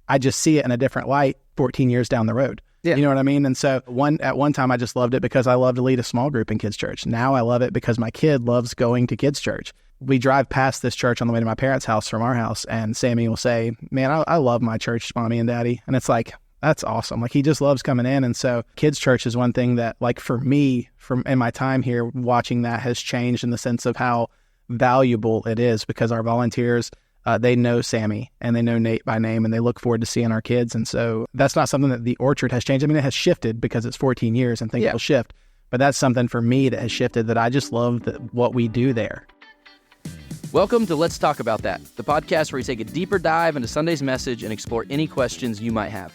I just see it in a different light 14 years down the road. Yeah. You know what I mean? And so at one time I just loved it because I love to lead a small group in kids' church. Now I love it because my kid loves going to kids' church. We drive past this church on the way to my parents' house from our house, and Sammy will say, man, I love my church, mommy and daddy. And it's like, that's awesome. Like, he just loves coming in. And so kids' church is one thing that, like, for me, in my time here, watching that has changed in the sense of how valuable it is, because our volunteers, they know Sammy and they know Nate by name, and they look forward to seeing our kids. And so that's not something that the Orchard has changed. I mean, it has shifted because it's 14 years and things will shift. But that's something for me that has shifted, that I just love what we do there. Welcome to Let's Talk About That, the podcast where we take a deeper dive into Sunday's message and explore any questions you might have.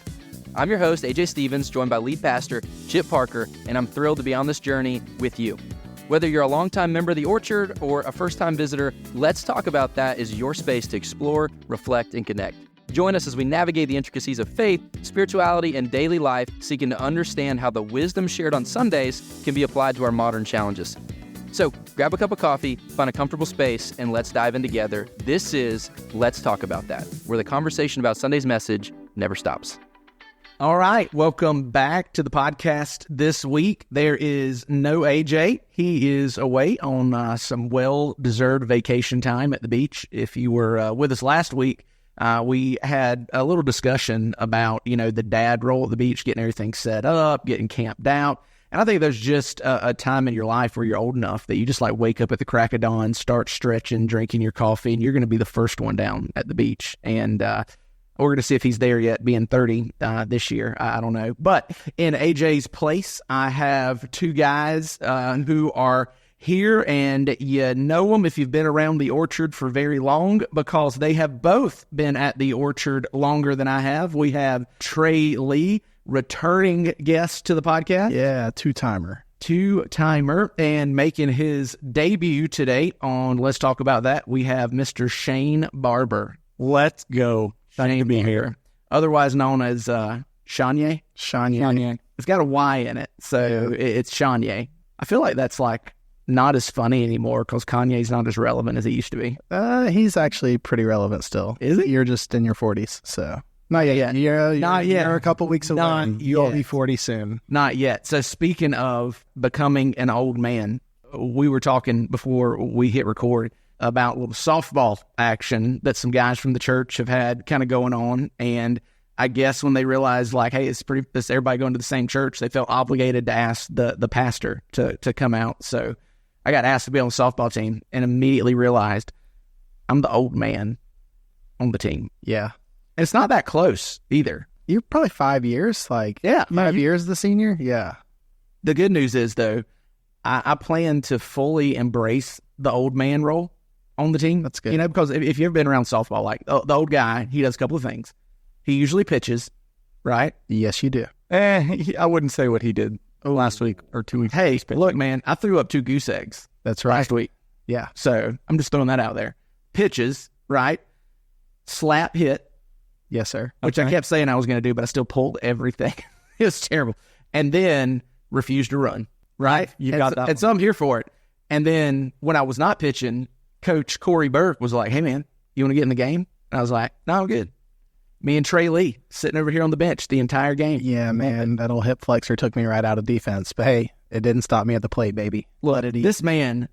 I'm your host, AJ Stevens, joined by lead pastor Chip Parker, and I'm thrilled to be on this journey with you. Whether you're a longtime member of the Orchard or a first-time visitor, Let's Talk About That is your space to explore, reflect, and connect. Join us as we navigate the intricacies of faith, spirituality, and daily life, seeking to understand how the wisdom shared on Sundays can be applied to our modern challenges. So grab a cup of coffee, find a comfortable space, and let's dive in together. This is Let's Talk About That, where the conversation about Sunday's message never stops. All right, welcome back to the podcast this week. There is no AJ. He is away on some well-deserved vacation time at the beach. If you were with us last week, we had a little discussion about, the dad role at the beach, getting everything set up, getting camped out. And I think there's just a time in your life where you're old enough that you just like wake up at the crack of dawn, start stretching, drinking your coffee, and you're going to be the first one down at the beach. And we're going to see if he's there yet, being 30 this year. I don't know. But in AJ's place, I have two guys who are here, and you know them if you've been around the Orchard for very long, because they have both been at the Orchard longer than I have. We have Trey Lee, returning guest to the podcast. Yeah, two-timer, and making his debut today on Let's Talk About That, we have Mr. Shayne Barber. Let's go. Thank you for being here. Otherwise known as Shayne. Shayne. It's got a Y in it, so it's Shayne. I feel like that's like not as funny anymore because Kanye's not as relevant as he used to be. He's actually pretty relevant still. Is he? You're just in your 40s, so... Not yet. Not yet. You're a couple weeks away. You'll be 40 soon. Not yet. So speaking of becoming an old man, we were talking before we hit record about a little softball action that some guys from the church have had kind of going on. And I guess when they realized, like, hey, it's everybody going to the same church, they felt obligated to ask the pastor to come out. So I got asked to be on the softball team and immediately realized I'm the old man on the team. Yeah. And it's not that close either. You're probably 5 years, 5 years the senior. Yeah. The good news is, though, I plan to fully embrace the old man role on the team. That's good. Because if you've ever been around softball, like the old guy, he does a couple of things. He usually pitches, right? Yes, you do. I wouldn't say what he did last week or 2 weeks. Hey, look, man, I threw up 2 goose eggs. That's right. Last week. Yeah. So I'm just throwing that out there. Pitches, right? Slap hit. Yes, sir. Which I kept saying I was going to do, but I still pulled everything. It was terrible. And then refused to run, right? And so I'm here for it. And then when I was not pitching, Coach Corey Burke was like, hey, man, you want to get in the game? And I was like, no, I'm good. Me and Trey Lee sitting over here on the bench the entire game. Yeah, man, that old hip flexor took me right out of defense. But hey, it didn't stop me at the plate, baby. Look, this man,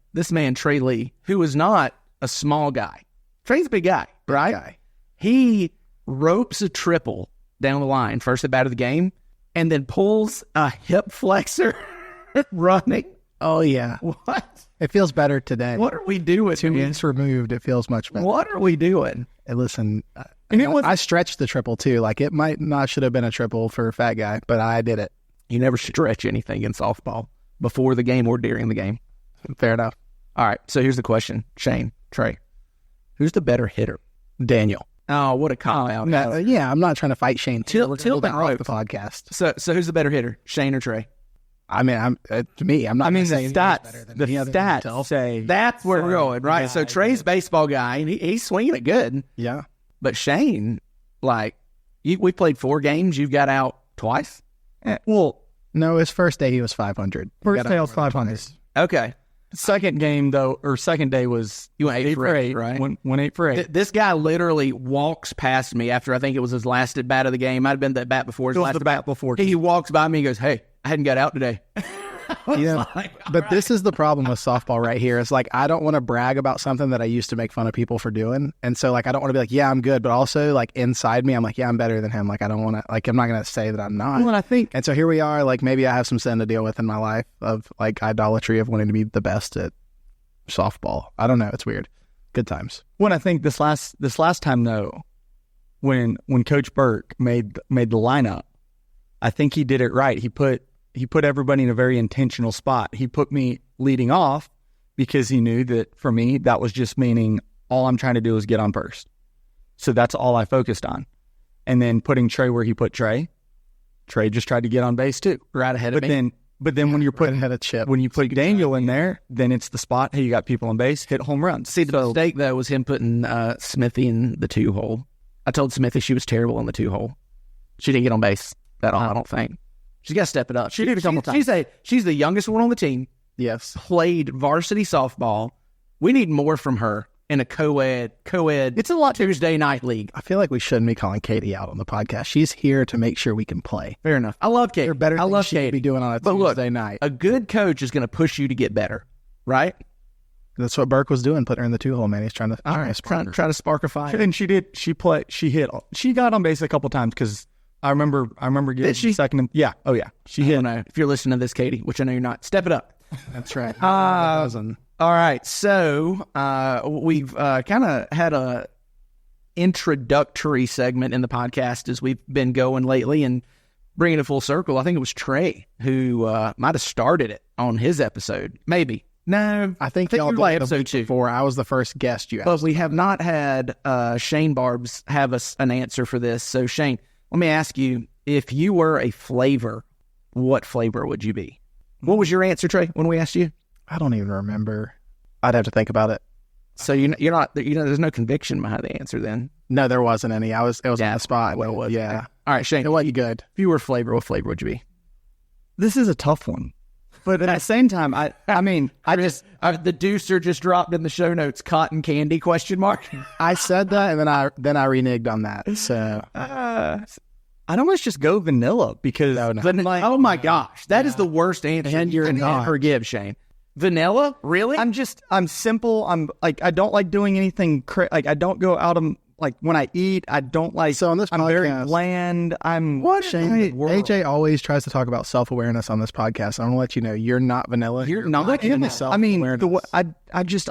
Trey Lee, who is not a small guy. Trey's a big guy, right? He ropes a triple down the line, first at bat of the game, and then pulls a hip flexor running. Oh, yeah. What? It feels better today. What are we doing? 2 minutes removed, it feels much better. What are we doing? And listen, I stretched the triple, too. Like, it might not should have been a triple for a fat guy, but I did it. You never stretch anything in softball before the game or during the game. Fair enough. All right, so here's the question. Shayne, Trey, who's the better hitter? Daniel. Oh, what a cop-out. Yeah, I'm not trying to fight Shayne. Tilt off the podcast. So who's the better hitter, Shayne or Trey? I mean, to me, I'm not. I mean, the saying stats say that's where we're going, right? So Trey's a baseball guy, and he's swinging it good. Yeah. But Shayne, like, we played 4 games. You've got out twice? Well, no, his first day he was 500. First day I was 500. Okay. Second game though, or second day was You went 8 for 8, right? Went 8 for 8. This guy literally walks past me after I think it was his last at bat of the game. Might have been the bat before his It was last the at bat. bat before. He walks by me and goes, "Hey, I hadn't got out today." Yeah, but this is the problem with softball right here. It's like I don't want to brag about something that I used to make fun of people for doing, and so like I don't want to be like, yeah, I'm good, but also like inside me, I'm like, yeah, I'm better than him. Like I don't want to, like I'm not going to say that I'm not. Well, and I think, And so here we are. Like maybe I have some sin to deal with in my life of like idolatry of wanting to be the best at softball. I don't know. It's weird. Good times. when I think this last time though, when Coach Burke made the lineup, I think he did it right. He put everybody in a very intentional spot. He put me leading off because he knew that for me, that was just meaning all I'm trying to do is get on first. So that's all I focused on. And then putting Trey where he put Trey just tried to get on base too. Right ahead of me. But then when you're putting Had a chip. when you put Daniel in there, then it's the spot. Hey, you got people on base, hit home runs. See, the mistake though was him putting Smithy in the 2-hole. I told Smithy she was terrible in the 2-hole. She didn't get on base at all. I don't think she's got to step it up. She did a couple times. She's the youngest one on the team. Yes. Played varsity softball. We need more from her in a co-ed. It's a lot Tuesday night league. I feel like we shouldn't be calling Katie out on the podcast. She's here to make sure we can play. Fair enough. I love Katie. There are better I things love she could Katie. be doing on a But look, Tuesday night. A good coach is going to push you to get better, right? That's what Burke was doing, putting her in the 2-hole, man. He's trying to Trying to spark a fire. And she did. She got on base a couple times because I remember getting Did she? second. Yeah. Oh yeah. She I hit. don't know. If you're listening to this, Katie, which I know you're not, step it up. That's right. All right. So we've kind of had a introductory segment in the podcast as we've been going lately and bringing it full circle. I think it was Trey who might have started it on his episode. Maybe. No, I think you y'all were did like the episode week 2. before. I was the first guest you asked. But we have not had Shayne Barbs have us an answer for this. So Shayne, let me ask you, if you were a flavor, what flavor would you be? What was your answer, Trey, when we asked you? I don't even remember. I'd have to think about it. So you're not, there's no conviction behind the answer then. No, there wasn't any. It was on the spot. Well, it was. Yeah. All right, Shayne, It wasn't good. if you were a flavor, what flavor would you be? This is a tough one, but at the same time, I mean, The deucer just dropped in the show notes, cotton candy, question mark. I said that, and then I reneged on that. So I'd almost just go vanilla because Oh my gosh, that is the worst answer. And you're I not. can't forgive, Shayne. Vanilla? Really? I'm simple. I'm like, I don't like doing anything. Like I don't go out of like when I eat. I don't like. So on this I'm very podcast- bland. I'm Shayne, AJ always tries to talk about self-awareness on this podcast. I'm gonna let you know you're not vanilla. You're not in vanilla. self-awareness. I mean,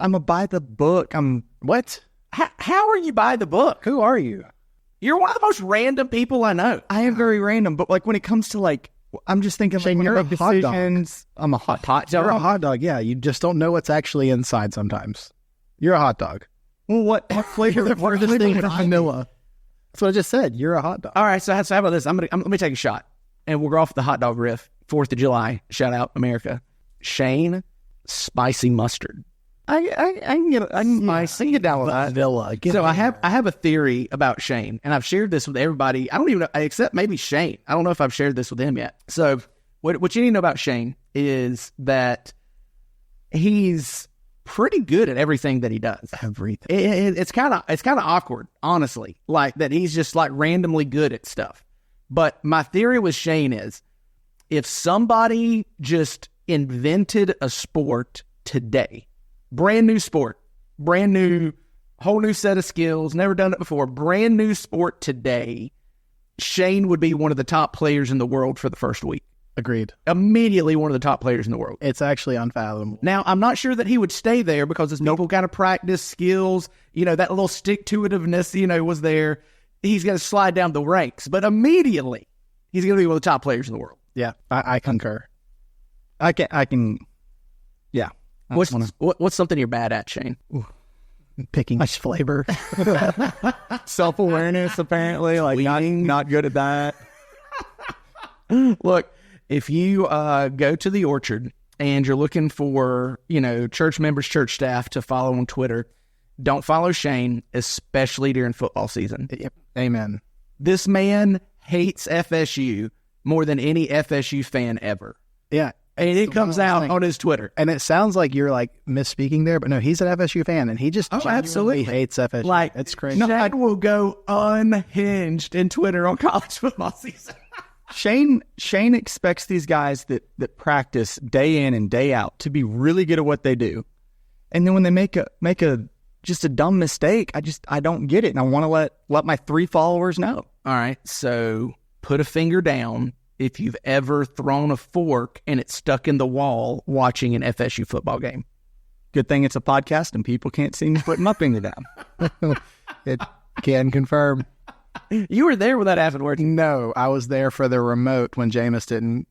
I'm a by the book. I'm What? How are you by the book? Who are you? You're one of the most random people I know. I am very random, but like when it comes to like, I'm just thinking Shayne, like when you're I a make hot dog. decisions, I'm a hot. You're a hot dog. Yeah, you just don't know what's actually inside sometimes. You're a hot dog. Well, what flavor? You're the furthest thing from vanilla. That's what I just said. You're a hot dog. All right, so how about this? let me take a shot, and we'll go off the hot dog riff. 4th of July, shout out America. Shayne, spicy mustard. I can get down with that. Vanilla. So I have a theory about Shayne, and I've shared this with everybody. I don't even know, except maybe Shayne. I don't know if I've shared this with him yet. So what you need to know about Shayne is that he's pretty good at everything that he does. Everything. It's kind of awkward, honestly, like that he's just like randomly good at stuff. But my theory with Shayne is if somebody just invented a sport today, brand new sport, brand new, whole new set of skills, never done it before, brand new sport today, Shayne would be one of the top players in the world for the first week. Agreed. Immediately one of the top players in the world. It's actually unfathomable. Now, I'm not sure that he would stay there because as people kind of practice skills, that little stick-to-itiveness, was there. He's going to slide down the ranks. But immediately, he's going to be one of the top players in the world. Yeah, I concur. I can. Yeah. What's something you're bad at, Shayne? Picking flavor. Self-awareness, apparently, like not good at that. Look, if you go to the Orchard and you're looking for, church members, church staff to follow on Twitter, don't follow Shayne, especially during football season. Yep. Amen. This man hates FSU more than any FSU fan ever. Yeah. And it comes out on his Twitter. And it sounds like you're like misspeaking there, but no, he's an FSU fan, and he just absolutely hates FSU. Like, it's crazy. Shayne will go unhinged in Twitter on college football season. Shayne expects these guys that practice day in and day out to be really good at what they do. And then when they make a just a dumb mistake, I don't get it. And I want to let my 3 followers know. All right. So put a finger down if you've ever thrown a fork and it's stuck in the wall watching an FSU football game. Good thing it's a podcast and people can't see me putting my finger down. It can confirm. You were there when that happened, weren't you? No, I was there for the remote when Jameis didn't.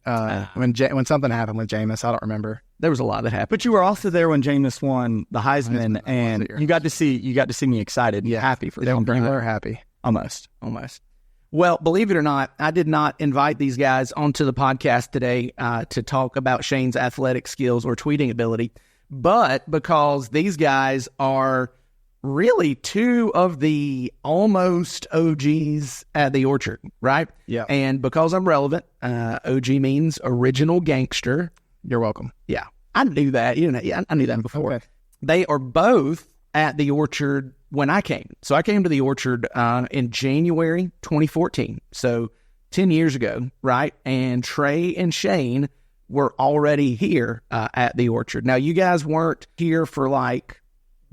When something happened with Jameis, I don't remember. There was a lot that happened. But you were also there when Jameis won the Heisman, and you got to see me excited, and happy for him. They were happy. Almost. Well, believe it or not, I did not invite these guys onto the podcast today to talk about Shayne's athletic skills or tweeting ability, but because these guys are really 2 of the almost OGs at the Orchard, right? Yeah. And because I'm relevant, OG means original gangster. You're welcome. Yeah. I knew that. I knew that before. Okay. They are both at the Orchard when I came. So I came to the Orchard in January 2014. So 10 years ago, right? And Trey and Shayne were already here at the Orchard. Now, you guys weren't here for like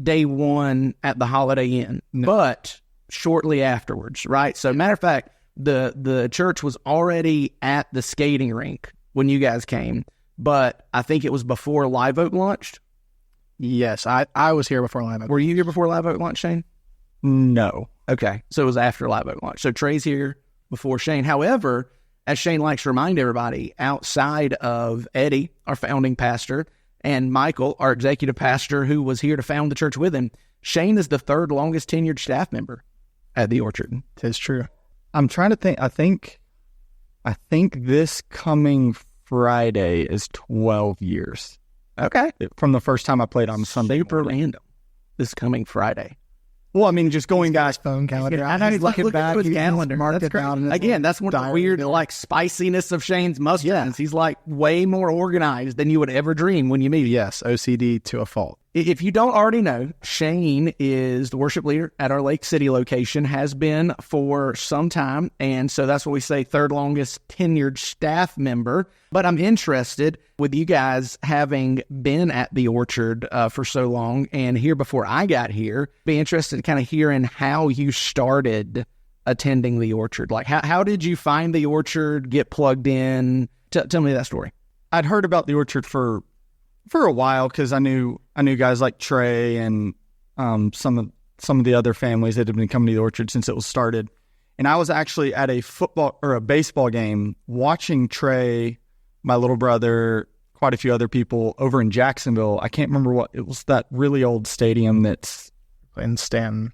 day one at the Holiday Inn, but shortly afterwards, right? So matter of fact, the church was already at the skating rink when you guys came, but I think it was before Live Oak launched. Yes, I was here before Live Oak. Were you here before Live Oak launched, Shayne? No. Okay, so it was after Live Oak launch. So Trey's here before Shayne. However, as Shayne likes to remind everybody, outside of Eddie, our founding pastor, and Michael, our executive pastor, who was here to found the church with him, Shayne is the 3rd longest tenured staff member at the Orchard. It's true. I'm trying to think. I think this coming Friday is 12 years. Okay. From the first time I played on Sunday. Super random. This coming Friday. Well, I mean, just going back. Phone calendar. I know he's looking back at his calendar. Mark That's it down. Again, that's one of the weird, like, spiciness of Shayne's mustard. Yeah. He's like way more organized than you would ever dream when you meet him. Yes, OCD to a fault. If you don't already know, Shayne is the worship leader at our Lake City location, has been for some time, and so that's what we say 3rd longest tenured staff member. But I'm interested with you guys having been at the Orchard for so long and here before I got here, be interested in kind of hearing how you started attending the Orchard. Like, how did you find the Orchard, get plugged in? Tell me that story. I'd heard about the Orchard for a while because I knew guys like Trey and some of the other families that had been coming to the Orchard since it was started. And I was actually at a football or a baseball game watching Trey, my little brother, quite a few other people over in Jacksonville. I can't remember what it was, that really old stadium that's in Stanton.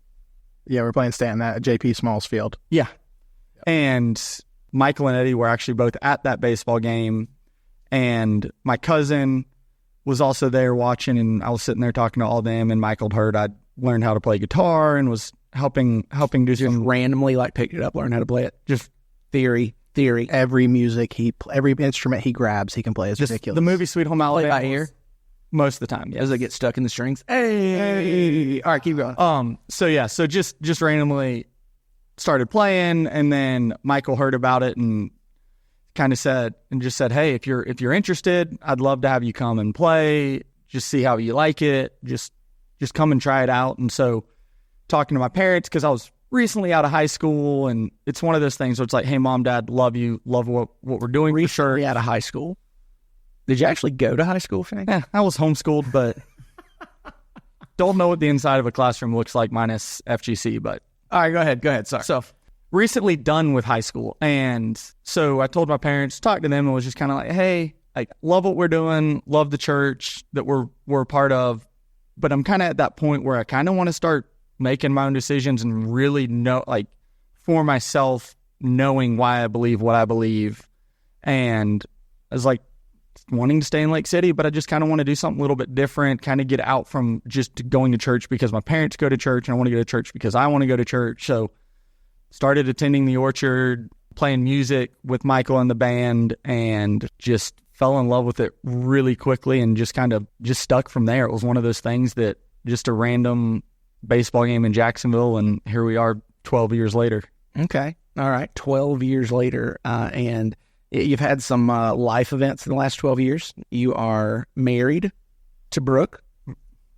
Yeah, we're playing Stanton at JP Smalls Field. Yeah. And Michael and Eddie were actually both at that baseball game. And my cousin was also there watching, and I was sitting there talking to all of them, and Michael had heard I'd learned how to play guitar and was helping do some randomly like picked it up, learn how to play it. Just theory. Every every instrument he grabs, he can play. It's ridiculous. The movie Sweet Home Alabama by ear most of the time. Does it get stuck in the strings? Hey. All right, keep going. So just randomly started playing, and then Michael heard about it and kind of said, hey, if you're interested, I'd love to have you come and play. Just see how you like it. Just come and try it out. And so talking to my parents, because I was recently out of high school, and it's one of those things where it's like, hey, Mom, Dad, love you, love what we're doing. Recently out of high school? Did you actually go to high school, Shayne? Yeah, I was homeschooled, but don't know what the inside of a classroom looks like minus FGC. But all right, go ahead. Sorry. So recently done with high school, and so I told my parents, talked to them, and was just kind of like, hey, I love what we're doing, love the church that we're a part of, but I'm kind of at that point where I kind of want to start making my own decisions and really know, like, for myself, knowing why I believe what I believe. And I was like wanting to stay in Lake City, but I just kind of want to do something a little bit different, kind of get out from just going to church because my parents go to church, and I want to go to church because I want to go to church. So started attending the Orchard, playing music with Michael and the band, and just fell in love with it really quickly and just kind of just stuck from there. It was one of those things that just a random baseball game in Jacksonville, and here we are 12 years later. Okay. All right. 12 years later. And you've had some life events in the last 12 years. You are married to Brooke.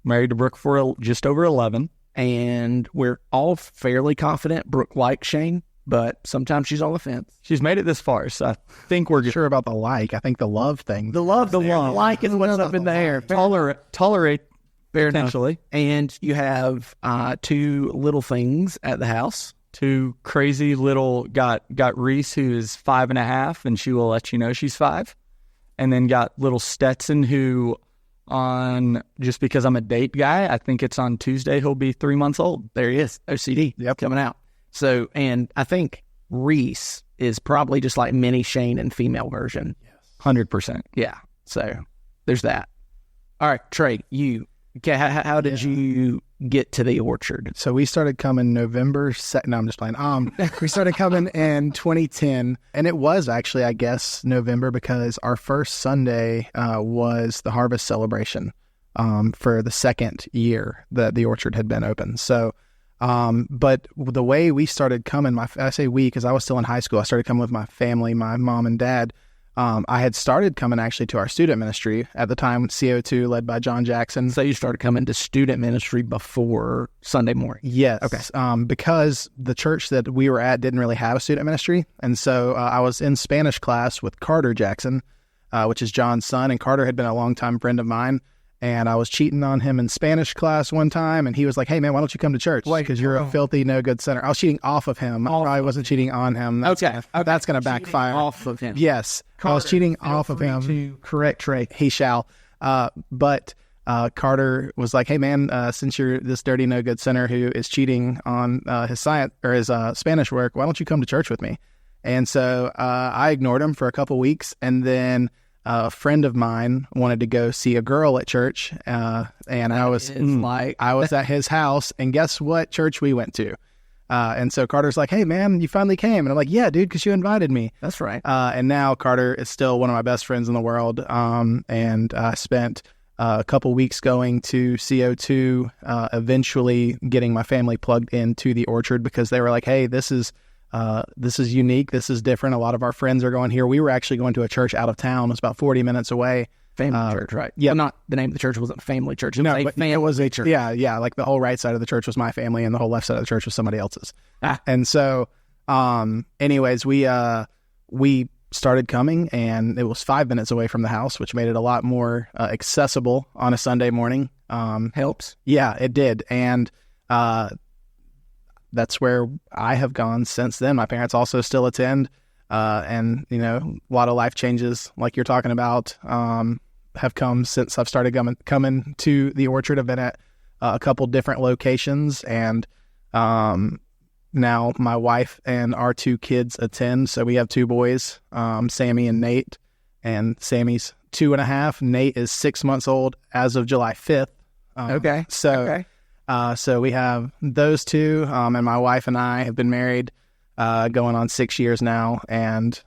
Married to Brooke for just over 11. And we're all fairly confident Brooke likes Shayne, but sometimes she's on the fence. She's made it this far, so I think we're sure about the like. I think the love thing. The love. Like is what's up in the air. Tolerate Fair potentially. Enough. And you have 2 little things at the house. 2 crazy little, got Reese, who is 5.5, and she will let you know she's 5. And then got little Stetson, who just because I'm a date guy, I think it's on Tuesday, he'll be 3 months old. There he is. OCD. Yep. Coming out. So, and I think Reese is probably just like mini Shayne in female version. Yes. 100%. Yeah. So there's that. All right, Trey, okay, how did you get to the orchard? So we started coming November 2nd. No, I'm just playing. We started coming in 2010, and it was actually, I guess, November because our first Sunday was the harvest celebration for the second year that the orchard had been open. So, but the way we started coming, I say we because I was still in high school. I started coming with my family, my mom and dad. I had started coming actually to our student ministry at the time, CO2 led by John Jackson. So you started coming to student ministry before Sunday morning? Yes. Okay. Because the church that we were at didn't really have a student ministry. And so I was in Spanish class with Carter Jackson, which is John's son. And Carter had been a longtime friend of mine. And I was cheating on him in Spanish class one time. And he was like, hey, man, why don't you come to church? Because you're a filthy, no good sinner. I was cheating off of him. I probably wasn't cheating on him. That's going to backfire. Off of him. Yes. Carter, I was cheating off of him. To correct Trey. He shall. But Carter was like, hey, man, since you're this dirty, no good sinner who is cheating on his science or his Spanish work, why don't you come to church with me? And so I ignored him for a couple weeks. And then a friend of mine wanted to go see a girl at church, and I was at his house, and guess what church we went to? And so Carter's like, hey, man, you finally came. And I'm like, yeah, dude, because you invited me. That's right. And now Carter is still one of my best friends in the world, and I spent a couple weeks going to CO2, eventually getting my family plugged into the orchard because they were like, hey, this is unique. This is different. A lot of our friends are going here. We were actually going to a church out of town. It was about 40 minutes away. Family church, right? Yeah. Well, not the name of the church wasn't Family Church. It was a church. Yeah. Like the whole right side of the church was my family and the whole left side of the church was somebody else's. And so, anyways, we started coming and it was 5 minutes away from the house, which made it a lot more accessible on a Sunday morning. Helps. Yeah, it did. And, that's where I have gone since then. My parents also still attend, and a lot of life changes, like you're talking about, have come since I've started coming to the orchard. I've been at a couple different locations, and now my wife and our 2 kids attend. So we have 2 boys, Sammy and Nate, and Sammy's 2.5. Nate is 6 months old as of July 5th. So we have those 2, and my wife and I have been married, going on 6 years now, and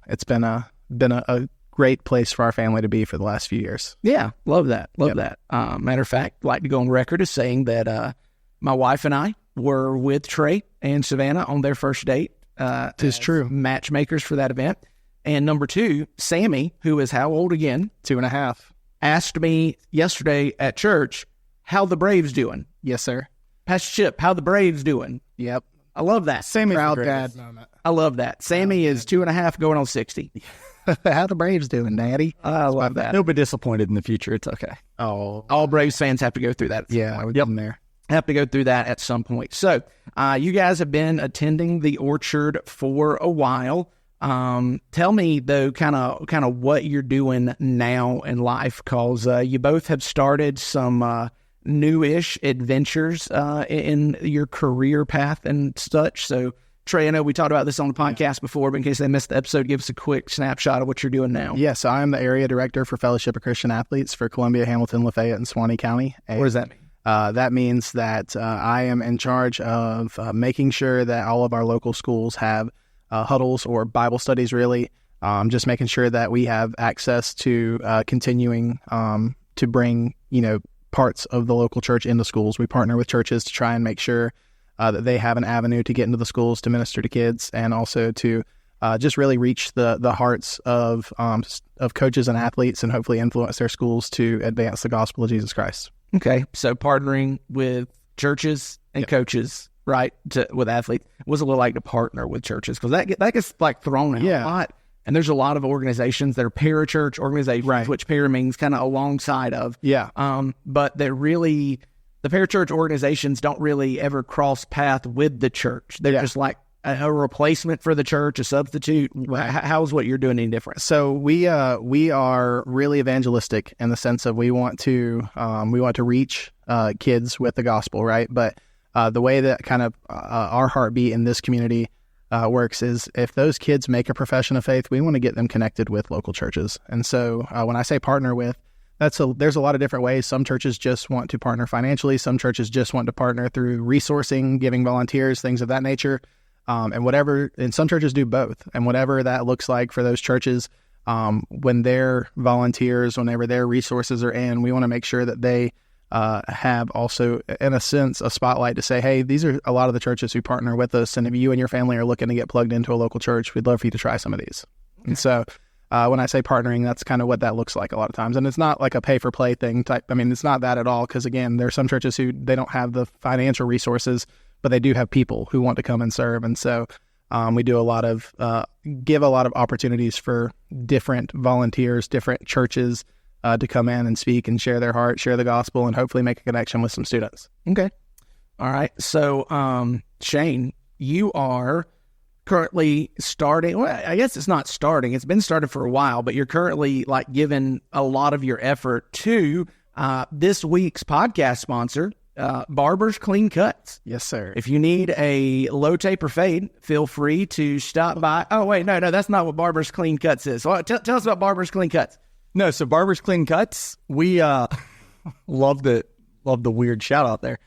it's been a great place for our family to be for the last few years. Yeah, love that. Matter of fact, like to go on record as saying that my wife and I were with Trey and Savannah on their first date. It's true. Matchmakers for that event. And number 2, Sammy, who is how old again? 2.5. Asked me yesterday at church, how the Braves doing? Yes, sir. Pastor Chip, how the Braves doing? Yep. I love that. Sammy's proud dad. I love that. Sammy is 2.5 going on 60. How the Braves doing, Daddy? I love that. He'll be disappointed in the future. It's okay. Oh, all Braves fans have to go through that. Yeah, we've been there. Have to go through that at some point. So, you guys have been attending the orchard for a while. Tell me though, kind of what you're doing now in life, because you both have started some newish adventures in your career path and such. So, Trey, I know we talked about this on the podcast before, but in case they missed the episode, give us a quick snapshot of what you're doing now. Yes, I am the area director for Fellowship of Christian Athletes for Columbia, Hamilton, Lafayette, and Suwannee County. What does that mean? That means that I am in charge of making sure that all of our local schools have huddles or Bible studies, really, just making sure that we have access to continuing to bring, parts of the local church into schools. We partner with churches to try and make sure that they have an avenue to get into the schools to minister to kids, and also to just really reach the hearts of coaches and athletes, and hopefully influence their schools to advance the gospel of Jesus Christ. Okay, so partnering with churches and coaches, right, with athletes. What's it look like to partner with churches? Because that gets like thrown out a lot. And there's a lot of organizations that are parachurch organizations, which para means kind of alongside of. Yeah. But they're really, the parachurch organizations don't really ever cross path with the church. They're just like a replacement for the church, a substitute. How's what you're doing any different? So we are really evangelistic in the sense of we want to reach kids with the gospel, right? But the way that kind of our heartbeat in this community works is if those kids make a profession of faith, we want to get them connected with local churches. And so when I say partner with, there's a lot of different ways. Some churches just want to partner financially. Some churches just want to partner through resourcing, giving volunteers, things of that nature. And some churches do both. And whatever that looks like for those churches, when their volunteers, whenever their resources are in, we want to make sure that they have also, in a sense, a spotlight to say, hey, these are a lot of the churches who partner with us. And if you and your family are looking to get plugged into a local church, we'd love for you to try some of these. And so when I say partnering, that's kind of what that looks like a lot of times. And it's not like a pay for play thing type. I mean, it's not that at all. Because again, there are some churches who they don't have the financial resources, but they do have people who want to come and serve. And so we do give a lot of opportunities for different volunteers, different churches, to come in and speak and share their heart, share the gospel, and hopefully make a connection with some students. Okay. All right. So, Shayne, you are currently starting, well, I guess it's not starting. It's been started for a while, but you're currently like giving a lot of your effort to this week's podcast sponsor, Barber's Clean Cuts. Yes, sir. If you need a low taper fade, feel free to stop by. Oh, wait, no, that's not what Barber's Clean Cuts is. So tell us about Barber's Clean Cuts. No, so Barber's Clean Cuts, we love the weird shout out there.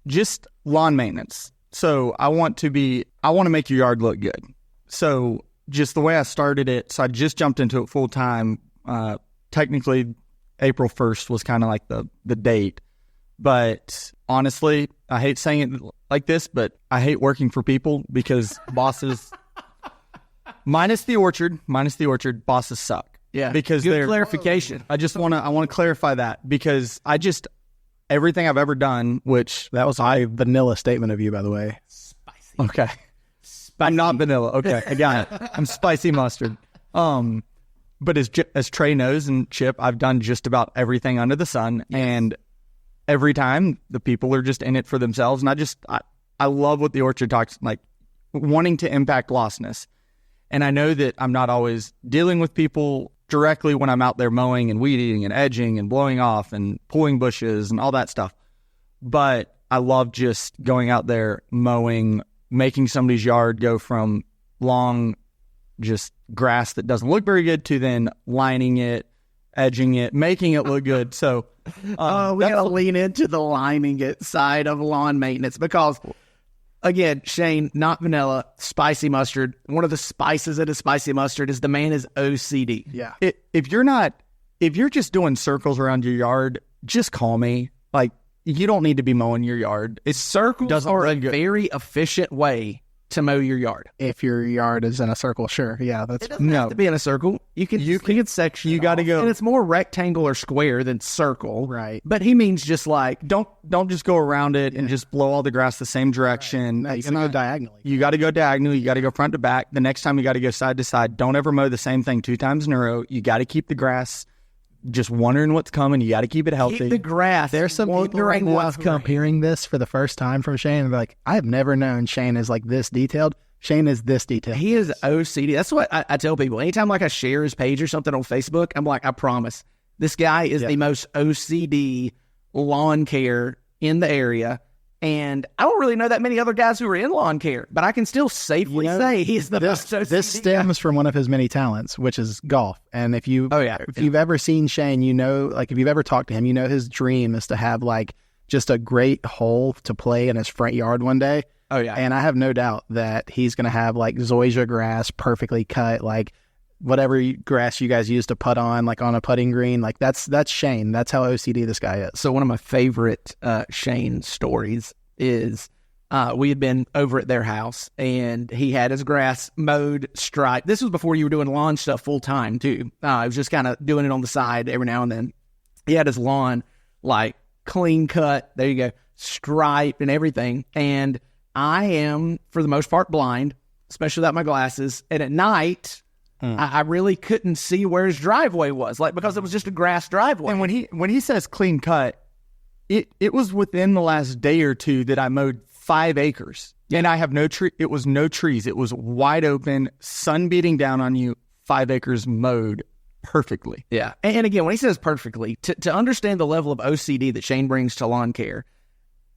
Just lawn maintenance. So I want to make your yard look good. So just the way I started it, so I just jumped into it full time. Technically, April 1st was kind of like the date. But honestly, I hate saying it like this, but I hate working for people because bosses, minus the orchard, bosses suck. Yeah, because good clarification. I want to clarify that because everything I've ever done, which that was a vanilla statement of you, by the way. Spicy. Okay. I'm not vanilla. Okay, I got it. I'm spicy mustard. But as Trey knows and Chip, I've done just about everything under the sun, and every time the people are just in it for themselves. And I love what the orchard talks like, wanting to impact lostness. And I know that I'm not always dealing with people directly when I'm out there mowing and weeding and edging and blowing off and pulling bushes and all that stuff. But I love just going out there mowing, making somebody's yard go from long, just grass that doesn't look very good to then lining it, edging it, making it look good. So we gotta lean into the lining it side of lawn maintenance because, again, Shayne, not vanilla, spicy mustard. One of the spices of the spicy mustard is the man is OCD. Yeah. If you're just doing circles around your yard, just call me. Like, you don't need to be mowing your yard. Circles are a very efficient way to mow your yard. If your yard is in a circle, sure. Yeah, it doesn't have to be in a circle. You can section. You got to go, and it's more rectangle or square than circle, right? But he means just like don't just go around it and just blow all the grass the same direction. Right. No, you got to go diagonally. You got to go diagonally. You got to go front to back. The next time you got to go side to side. Don't ever mow the same thing 2 times in a row. You got to keep the grass just wondering what's coming. You got to keep it healthy. Keep the grass. There's some people right now who are hearing this for the first time from Shayne and they're like, I've never known Shayne is like this detailed. Shayne is this detailed. He is OCD. That's what I tell people. Anytime like I share his page or something on Facebook, I'm like, I promise, this guy is the most OCD lawn care in the area. And I don't really know that many other guys who are in lawn care, but I can still safely say he's the most OCD This stems from one of his many talents, which is golf. And if you've ever seen Shayne, if you've ever talked to him, his dream is to have like just a great hole to play in his front yard one day. Oh, yeah. And I have no doubt that he's going to have like zoysia grass perfectly cut, like whatever grass you guys use to putt on, like on a putting green. Like that's Shayne. That's how OCD this guy is. So one of my favorite Shayne stories is we had been over at their house and he had his grass mowed, striped. This was before you were doing lawn stuff full time too. I was just kind of doing it on the side every now and then. He had his lawn like clean cut. There you go. Striped and everything. And I am, for the most part, blind, especially without my glasses. And at night, I really couldn't see where his driveway was, like because it was just a grass driveway. And when he says clean cut, it was within the last day or two that I mowed 5 acres. And I have no tree. It was no trees. It was wide open, sun beating down on you, 5 acres mowed perfectly. Yeah. And again, when he says perfectly, to understand the level of OCD that Shayne brings to lawn care,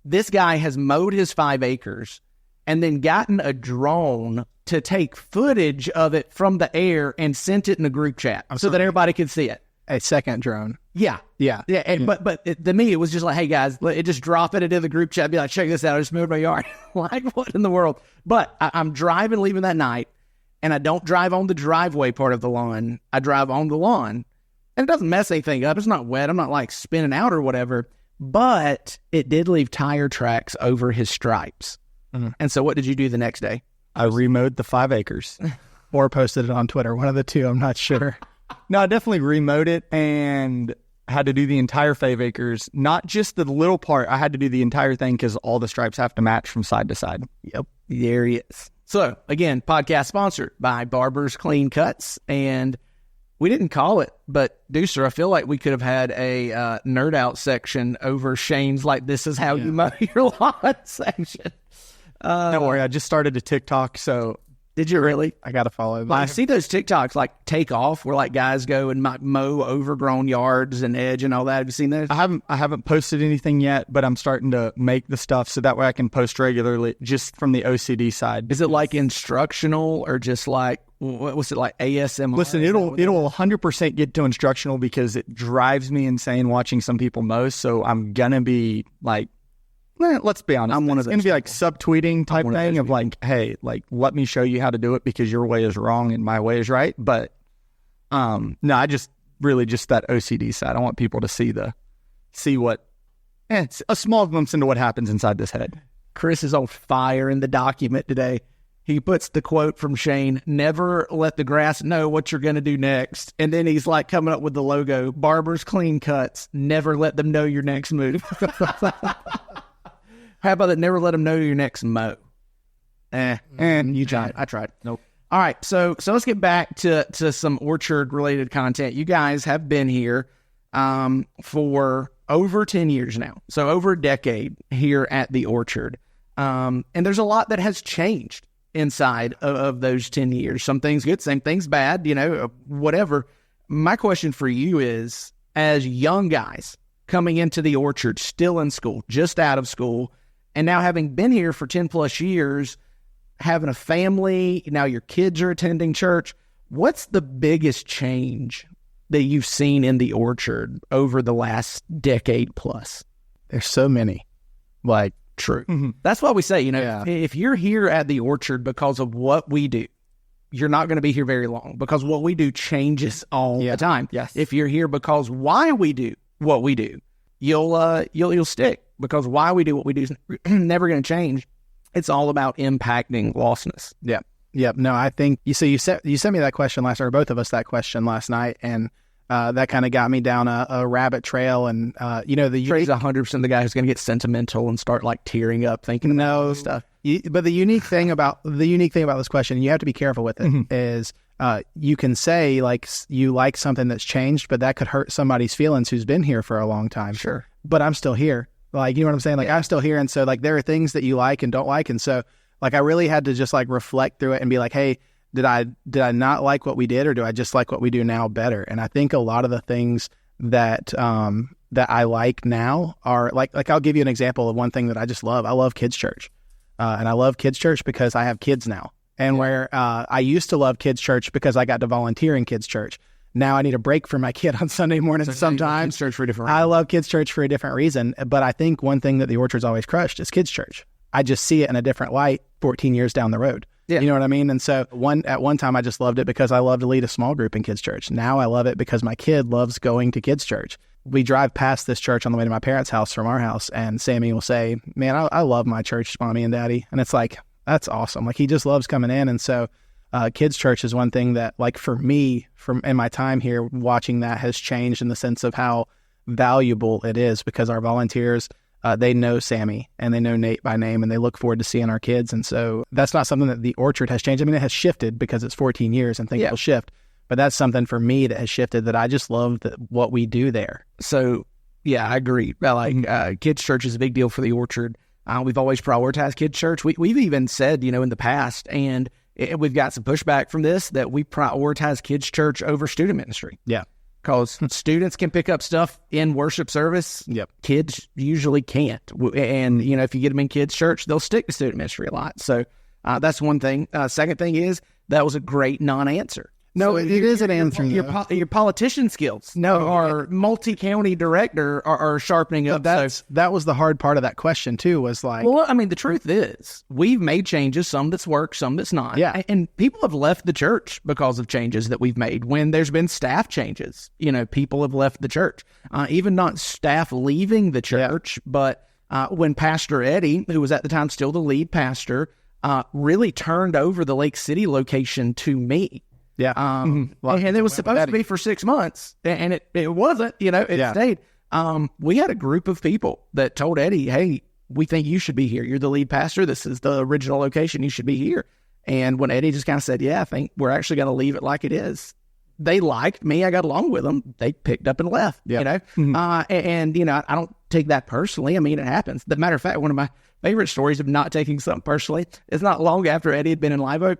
this guy has mowed his 5 acres and then gotten a drone to take footage of it from the air and sent it in a group chat so that everybody could see it. A second drone. Yeah. Yeah. But to me, it was just like, hey, guys, just drop it into the group chat. Be like, check this out. I just moved my yard. Like, what in the world? But I'm driving, leaving that night, and I don't drive on the driveway part of the lawn. I drive on the lawn, and it doesn't mess anything up. It's not wet. I'm not like spinning out or whatever. But it did leave tire tracks over his stripes. Mm-hmm. And so what did you do the next day? I remowed the 5 acres. Or posted it on Twitter. One of the two, I'm not sure. No, I definitely remowed it and had to do the entire 5 acres. Not just the little part. I had to do the entire thing because all the stripes have to match from side to side. Yep, there he is. So, again, podcast sponsored by Barber's Clean Cuts. And we didn't call it, but Deucer, I feel like we could have had a nerd out section over Shayne's like, this is how you mow your lawn section. Don't worry, I just started a TikTok, so... Did you really? I got to follow them. I see those TikToks like take off where like guys go and mow overgrown yards and edge and all that. Have you seen those? I haven't posted anything yet, but I'm starting to make the stuff so that way I can post regularly just from the OCD side. Is it like instructional or just like, what was it, like ASMR? Listen, it'll 100% get to instructional because it drives me insane watching some people mow. So I'm going to be like, let's be honest. I'm one of those. It's going to be like subtweeting type thing of like, hey, like, let me show you how to do it because your way is wrong and my way is right. But no, I just really just that OCD side. I want people to see what, it's a small glimpse into what happens inside this head. Chris is on fire in the document today. He puts the quote from Shayne, never let the grass know what you're going to do next. And then he's like coming up with the logo, Barber's Clean Cuts, never let them know your next move. How about that? Never let them know your next mow. You tried. I tried. Nope. All right. So let's get back to some orchard related content. You guys have been here for over 10 years now. So over a decade here at the orchard. And there's a lot that has changed inside of those 10 years. Some things good, some things bad, whatever. My question for you is, as young guys coming into the orchard, still in school, just out of school, and now having been here for 10 plus years, having a family, now your kids are attending church, what's the biggest change that you've seen in the orchard over the last decade plus? There's so many. Like, true. Mm-hmm. That's why we say, if you're here at the orchard because of what we do, you're not going to be here very long because what we do changes all the time. Yes. If you're here because why we do what we do, you'll stick. Because why we do what we do is never going to change. It's all about impacting lostness. Yeah. Yep. No, I think you sent me that question last night, or both of us that question last night, and that kind of got me down a rabbit trail. And Trey's 100% the guy who's going to get sentimental and start like tearing up thinking about this stuff. But the unique thing about this question, you have to be careful with it, is you can say like you like something that's changed, but that could hurt somebody's feelings who's been here for a long time. Sure. But I'm still here. Like, you know what I'm saying? Like, I'm still here. And so, like, there are things that you like and don't like. And so, like, I really had to just, like, reflect through it and be like, hey, did I not like what we did, or do I just like what we do now better? And I think a lot of the things that I like now are, like, I'll give you an example of one thing that I just love. I love kids' church. And I love kids' church because I have kids now. And where I used to love kids' church because I got to volunteer in kids' church. Now I need a break for my kid on Sunday mornings sometimes. Kids church for a different reason. I love kids church for a different reason. But I think one thing that the orchard's always crushed is kids church. I just see it in a different light 14 years down the road. Yeah. You know what I mean? And so at one time I just loved it because I love to lead a small group in kids' church. Now I love it because my kid loves going to kids' church. We drive past this church on the way to my parents' house from our house, and Sammy will say, man, I love my church, Mommy and Daddy. And it's like, that's awesome. Like, he just loves coming in. And so kids' church is one thing that, like, for me, in my time here, watching that has changed in the sense of how valuable it is, because our volunteers, they know Sammy and they know Nate by name, and they look forward to seeing our kids. And so that's not something that the Orchard has changed. I mean, it has shifted because it's 14 years and things will shift. But that's something for me that has shifted, that I just love what we do there. So, yeah, I agree. Kids' church is a big deal for the Orchard. We've always prioritized kids' church. We've even said, in the past, and we've got some pushback from this, that we prioritize kids' church over student ministry. Yeah. Because students can pick up stuff in worship service. Yep. Kids usually can't. And, if you get them in kids' church, they'll stick to student ministry a lot. So that's one thing. Second thing is, that was a great non-answer. No, it is an answer. Your politician skills, our multi-county director are sharpening up. That was the hard part of that question too. Was like, well, I mean, the truth is, we've made changes, some that's worked, some that's not. Yeah, and people have left the church because of changes that we've made. When there's been staff changes, people have left the church. Even not staff leaving the church, but when Pastor Eddie, who was at the time still the lead pastor, really turned over the Lake City location to me. Yeah. And it was supposed to be for 6 months, and it wasn't, it stayed. We had a group of people that told Eddie, hey, we think you should be here. You're the lead pastor. This is the original location. You should be here. And when Eddie just kind of said, yeah, I think we're actually going to leave it like it is, they liked me. I got along with them. They picked up and left, I don't take that personally. I mean, it happens. As a matter of fact, one of my favorite stories of not taking something personally is not long after Eddie had been in Live Oak,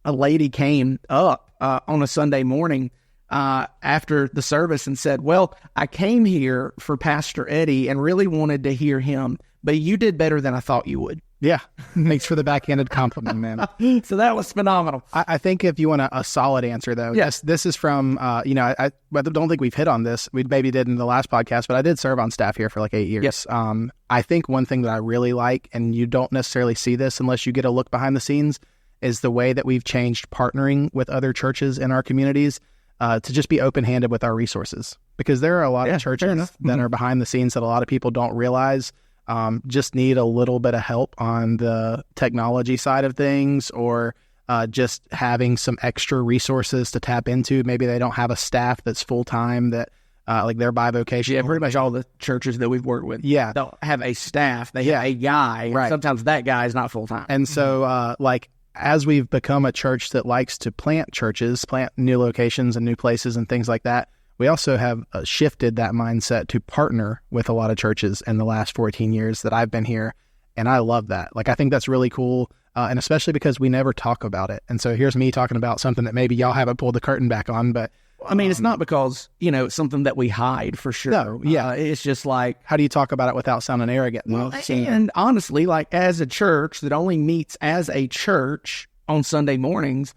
a lady came up on a Sunday morning after the service and said, well, I came here for Pastor Eddie and really wanted to hear him, but you did better than I thought you would. Yeah. Thanks for the backhanded compliment, man. So that was phenomenal. I think if you want a solid answer, though, yes, this is from, I don't think we've hit on this. We maybe did in the last podcast, but I did serve on staff here for like 8 years. Yes. I think one thing that I really like, and you don't necessarily see this unless you get a look behind the scenes, is the way that we've changed partnering with other churches in our communities to just be open-handed with our resources. Because there are a lot of churches that are behind the scenes that a lot of people don't realize just need a little bit of help on the technology side of things, or just having some extra resources to tap into. Maybe they don't have a staff that's full-time, that like they're bivocational. Yeah, pretty much all the churches that we've worked with. Yeah. They'll have a staff. They have a guy. Right. Sometimes that guy is not full-time. And so as we've become a church that likes to plant churches, plant new locations and new places and things like that, we also have shifted that mindset to partner with a lot of churches in the last 14 years that I've been here. And I love that. Like, I think that's really cool. And especially because we never talk about it. And so here's me talking about something that maybe y'all haven't pulled the curtain back on, but I mean, it's not because, it's something that we hide for sure. No, yeah. It's just like, how do you talk about it without sounding arrogant? Well, and honestly, like, as a church that only meets as a church on Sunday mornings,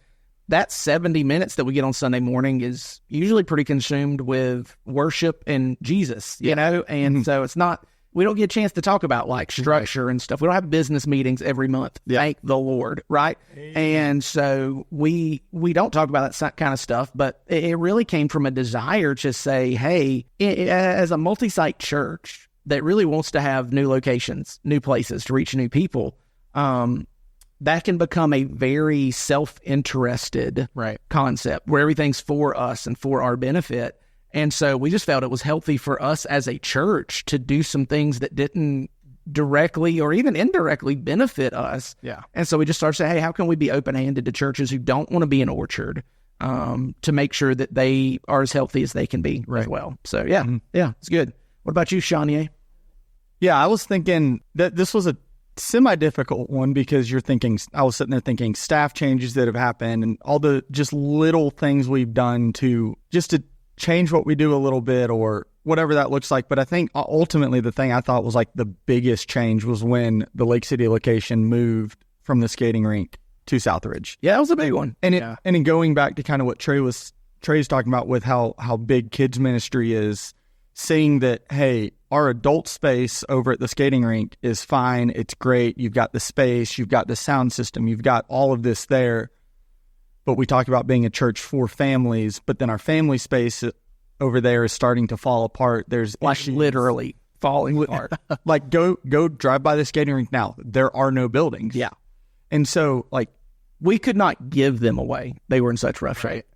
that 70 minutes that we get on Sunday morning is usually pretty consumed with worship and Jesus, And so it's not, we don't get a chance to talk about like structure and stuff. We don't have business meetings every month. Yeah. Thank the Lord, right? And so we don't talk about that kind of stuff, but it really came from a desire to say, hey, as a multi-site church that really wants to have new locations, new places to reach new people, that can become a very self-interested concept where everything's for us and for our benefit. And so we just felt it was healthy for us as a church to do some things that didn't directly or even indirectly benefit us. Yeah. And so we just started saying, hey, how can we be open-handed to churches who don't want to be an Orchard to make sure that they are as healthy as they can be as well. So, yeah, it's good. What about you, Shayne? Yeah, I was thinking that this was a semi-difficult one because I was sitting there thinking staff changes that have happened and all the just little things we've done to change what we do a little bit or whatever that looks like. But I think ultimately the thing I thought was like the biggest change was when the Lake City location moved from the skating rink to Southridge. Yeah, that was a big one. And in going back to kind of what Trey's talking about with how big kids ministry is, seeing that, hey, our adult space over at the skating rink is fine. It's great. You've got the space, you've got the sound system, you've got all of this there. But we talk about being a church for families, but then our family space over there is starting to fall apart. There's like literally falling apart. Like go drive by the skating rink now. There are no buildings. Yeah. And so like we could not give them away. They were in such rough shape.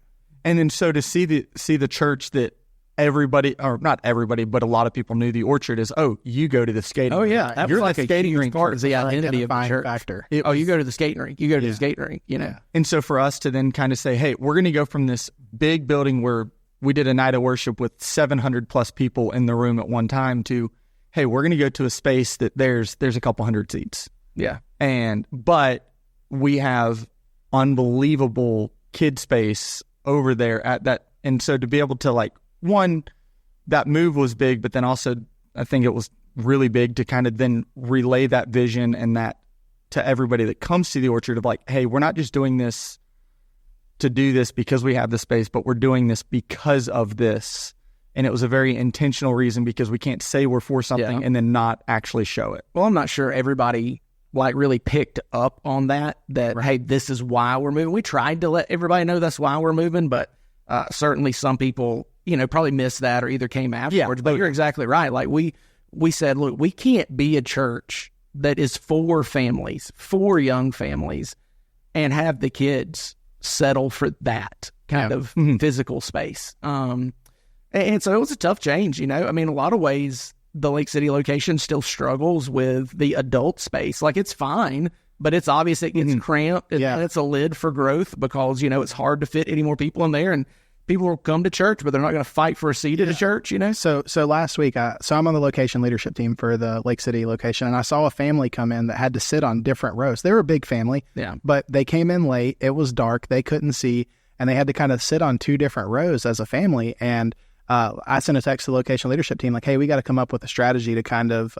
And then so to see the church that everybody, or not everybody, but a lot of people knew the Orchard is, oh, you go to the skating rink. Oh yeah. That You're was like the a skating huge rink part of the identity of the church. Factor. You go to the skating rink. You go to the skating rink, you know. Yeah. And so for us to then kind of say, hey, we're going to go from this big building where we did a night of worship with 700 plus people in the room at one time to, hey, we're going to go to a space that there's a couple hundred seats. Yeah. But we have unbelievable kid space over there at that. And so to be able to like, one, that move was big, but then also I think it was really big to kind of then relay that vision and that to everybody that comes to the Orchard of like, hey, we're not just doing this to do this because we have the space, but we're doing this because of this. And it was a very intentional reason because we can't say we're for something and then not actually show it. Well, I'm not sure everybody like really picked up on that, hey, this is why we're moving. We tried to let everybody know that's why we're moving, but certainly some people, you know, probably missed that or either came afterwards. But you're exactly right. Like we said, look, we can't be a church that is for families, for young families, and have the kids settle for that kind of physical space. And so it was a tough change, you know. I mean, a lot of ways, the Lake City location still struggles with the adult space. Like, it's fine, but it's obvious it gets cramped. It's a lid for growth because, you know, it's hard to fit any more people in there. And people will come to church, but they're not going to fight for a seat at a church, you know? So last week, so I'm on the location leadership team for the Lake City location, and I saw a family come in that had to sit on different rows. They were a big family, but they came in late. It was dark. They couldn't see, and they had to kind of sit on two different rows as a family. And I sent a text to the location leadership team like, hey, we got to come up with a strategy to kind of,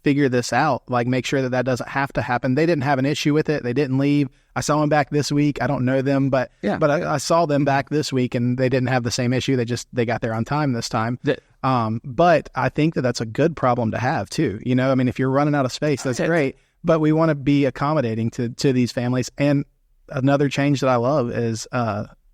figure this out, like make sure that doesn't have to happen. They didn't have an issue with it. They didn't leave. I saw them back this week. I don't know them, but I saw them back this week and they didn't have the same issue. They got there on time this time. But I think that's a good problem to have too. You know, I mean, if you're running out of space, that's great, but we want to be accommodating to these families. And another change that I love is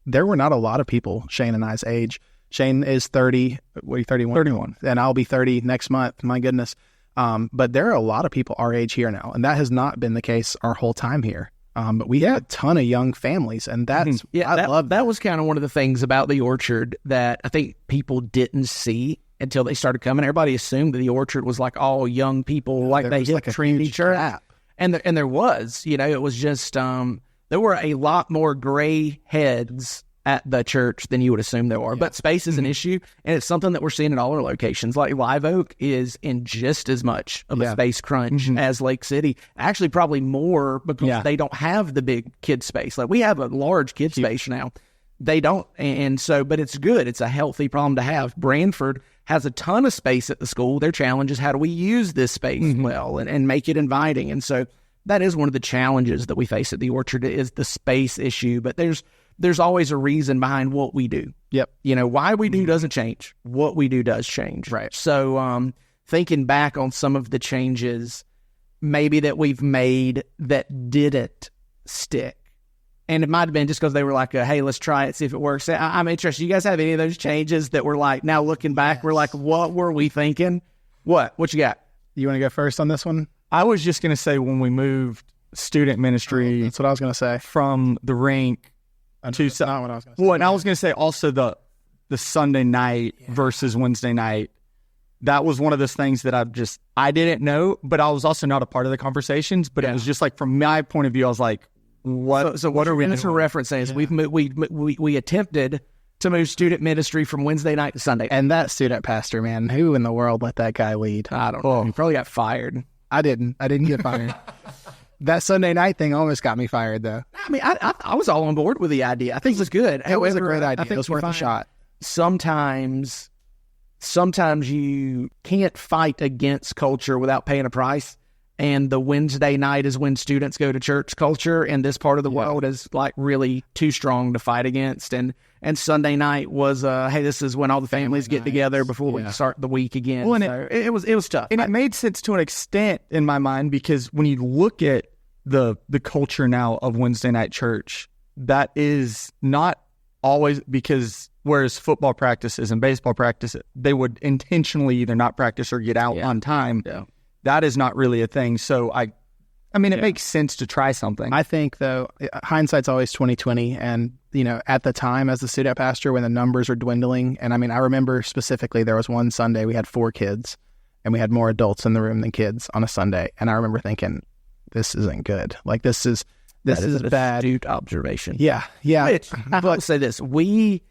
there were not a lot of people Shayne and I's age. Shayne is 30. What are you, 31? 31. And I'll be 30 next month. My goodness. But there are a lot of people our age here now, and that has not been the case our whole time here. But we have a ton of young families, and that's I love that. Was kind of one of the things about the Orchard that I think people didn't see until they started coming. Everybody assumed that the Orchard was like all young people, like they hit Trinity Church, and there was, you know, it was just there were a lot more gray heads at the church than you would assume there are. But space is an issue, and it's something that we're seeing at all our locations. Like Live Oak is in just as much of a space crunch as Lake City. Actually, probably more because they don't have the big kid space. Like we have a large kid space now. They don't. And so, but it's good. It's a healthy problem to have. Branford has a ton of space at the school. Their challenge is how do we use this space well and make it inviting. And so that is one of the challenges that we face at the Orchard is the space issue. But there's always a reason behind what we do. Yep. You know, why we do doesn't change. What we do does change. Right. So thinking back on some of the changes maybe that we've made that didn't stick. And it might have been just because they were like, hey, let's try it, see if it works. I'm interested. You guys have any of those changes that were like, now looking back, we're like, what were we thinking? What you got? You want to go first on this one? I was just going to say when we moved student ministry. That's what I was going to say. From the rink. That's not what I was going to say. Well, and I was going to say also the Sunday night versus Wednesday night. That was one of those things that I didn't know, but I was also not a part of the conversations. But it was just like from my point of view, I was like, what? So what are we? That's a reference is we attempted to move student ministry from Wednesday night to Sunday, and that student pastor, man, who in the world let that guy lead? I don't know. He probably got fired. I didn't get fired. That Sunday night thing almost got me fired, though. I mean, I was all on board with the idea. I think it was good. It was a great idea. It was worth a shot. Sometimes you can't fight against culture without paying a price. and the Wednesday night is when students go to church culture in this part of the world is like really too strong to fight against. And Sunday night was, hey, this is when all the families get together before we start the week again. Well, and so it was tough. And it made sense to an extent in my mind, because when you look at the culture now of Wednesday night church, that is not always, because whereas football practices and baseball practice, they would intentionally either not practice or get out on time. Yeah. That is not really a thing. So I mean, it makes sense to try something. I think, though, hindsight's always 20/20. And, at the time as the student pastor, when the numbers are dwindling, and I mean, I remember specifically there was one Sunday we had 4 kids and we had more adults in the room than kids on a Sunday. And I remember thinking, this isn't good. Like, this is bad. Astute observation. Yeah. Which, I will say this, we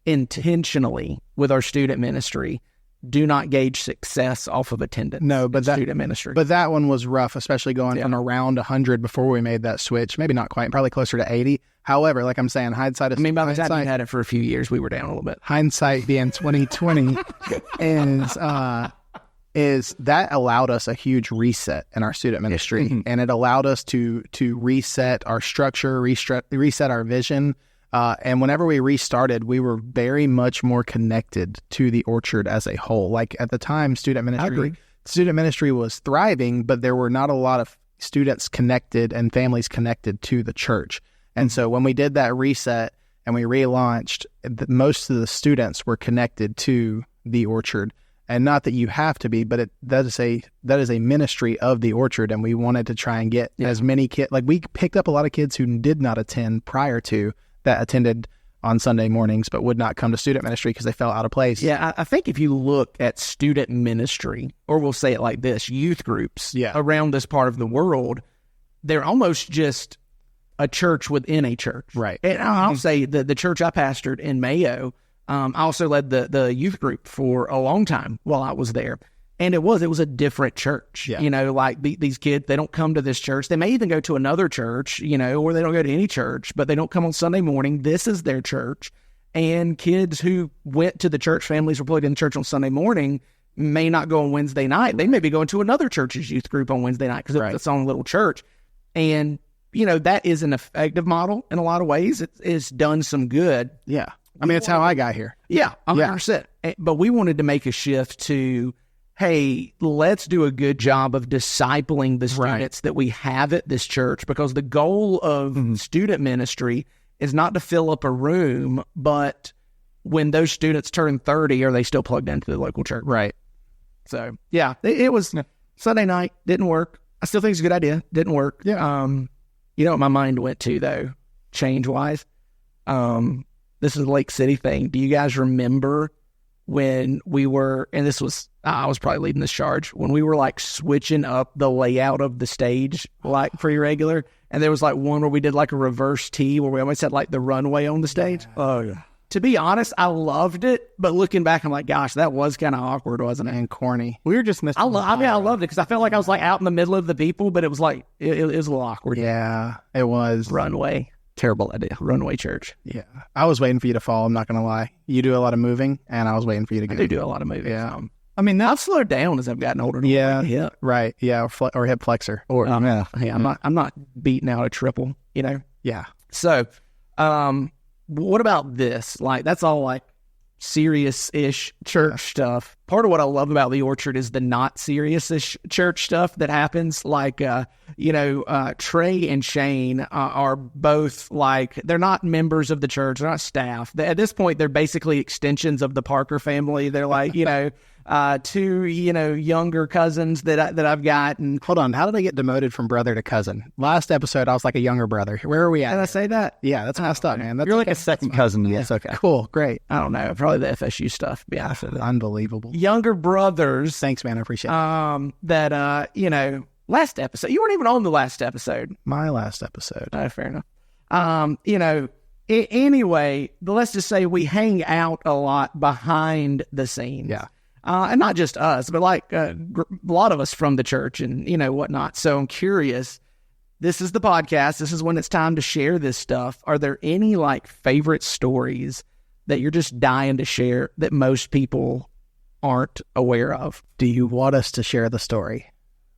intentionally, with our student ministry, do not gauge success off of attendance. No, but that student ministry. But that one was rough, especially going from around 100 before we made that switch. Maybe not quite, probably closer to 80. However, like I'm saying, hindsight is. I mean, by the time we had it for a few years, we were down a little bit. Hindsight being 20/20 is that allowed us a huge reset in our student ministry, and it allowed us to reset our structure, reset our vision. And whenever we restarted, we were very much more connected to the Orchard as a whole. Like at the time, student ministry was thriving, but there were not a lot of students connected and families connected to the church. And so when we did that reset and we relaunched, most of the students were connected to the Orchard. And not that you have to be, but that is a ministry of the Orchard, and we wanted to try and get as many kids. Like, we picked up a lot of kids who did not attend prior to that, attended on Sunday mornings but would not come to student ministry because they felt out of place. Yeah, I think if you look at student ministry, or we'll say it like this, youth groups around this part of the world, they're almost just a church within a church. Right. And I'll say the church I pastored in Mayo, I also led the youth group for a long time while I was there. And it was a different church. Yeah. Like these kids, they don't come to this church. They may even go to another church, or they don't go to any church, but they don't come on Sunday morning. This is their church. And kids who went to the church, families were plugged in the church on Sunday morning, may not go on Wednesday night. They may be going to another church's youth group on Wednesday night because it's its own little church. And, that is an effective model in a lot of ways. It's done some good. Yeah. I mean, it's how I got here. Yeah, 100%. But we wanted to make a shift to, hey, let's do a good job of discipling the students that we have at this church, because the goal of student ministry is not to fill up a room, but when those students turn 30, are they still plugged into the local church? Right. So, yeah, it was Sunday night, didn't work. I still think it's a good idea. Didn't work. Yeah. You know what my mind went to, though, change-wise? This is a Lake City thing. Do you guys remember when we were, and this was, I was probably leading this charge, when we were like switching up the layout of the stage, like pretty regular, and there was like one where we did like a reverse T where we almost had like the runway on the stage? Oh, yeah. To be honest, I loved it, but looking back, I'm like, gosh, that was kind of awkward, wasn't it? And corny. We were just missing. I loved it because I felt like I was like out in the middle of the people, but it was like, it was a little awkward. Yeah, it was. Runway. Terrible idea. Runway church. Yeah. I was waiting for you to fall. I'm not going to lie. You do a lot of moving, and I was waiting for you to go. I do a lot of moving. Yeah. I mean, I've slowed down as I've gotten older. Yeah. Right. Yeah. Or hip flexor. Or I'm not beating out a triple, Yeah. So, what about this? Like, that's all like serious-ish church stuff. Part of what I love about the Orchard is the not serious-ish church stuff that happens. Like, Trey and Shayne are both like, they're not members of the church. They're not staff. At this point, they're basically extensions of the Parker family. They're like, two, younger cousins that I've got. And hold on, how did I get demoted from brother to cousin? Last episode, I was like a younger brother. Where are we at? Did I say that? Yeah, that's messed up, man. You're like a second cousin. Yes, okay. Cool, great. I don't know. Probably the FSU stuff. Yeah, unbelievable. Younger brothers. Thanks, man. I appreciate it. That last episode. You weren't even on the last episode. My last episode. Fair enough. Anyway, let's just say we hang out a lot behind the scenes. Yeah. And not just us, but like a lot of us from the church and, whatnot. So I'm curious, this is the podcast. This is when it's time to share this stuff. Are there any like favorite stories that you're just dying to share that most people aren't aware of? Do you want us to share the story?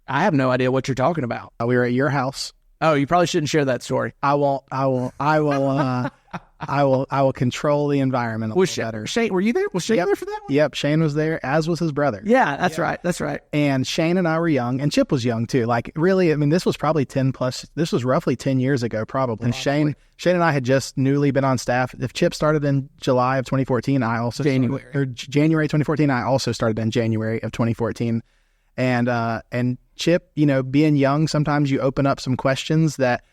I have no idea what you're talking about. We were at your house. Oh, you probably shouldn't share that story. I will control the environment a little better. Shayne, were you there? Was Shayne there for that one? Yep, Shayne was there, as was his brother. Yeah, that's right. That's right. And Shayne and I were young, and Chip was young too. Like, really, I mean, this was probably this was roughly 10 years ago, probably. And Shayne and I had just newly been on staff. If Chip started in July of 2014, January 2014, I also started in January of 2014. And Chip, being young, sometimes you open up some questions that,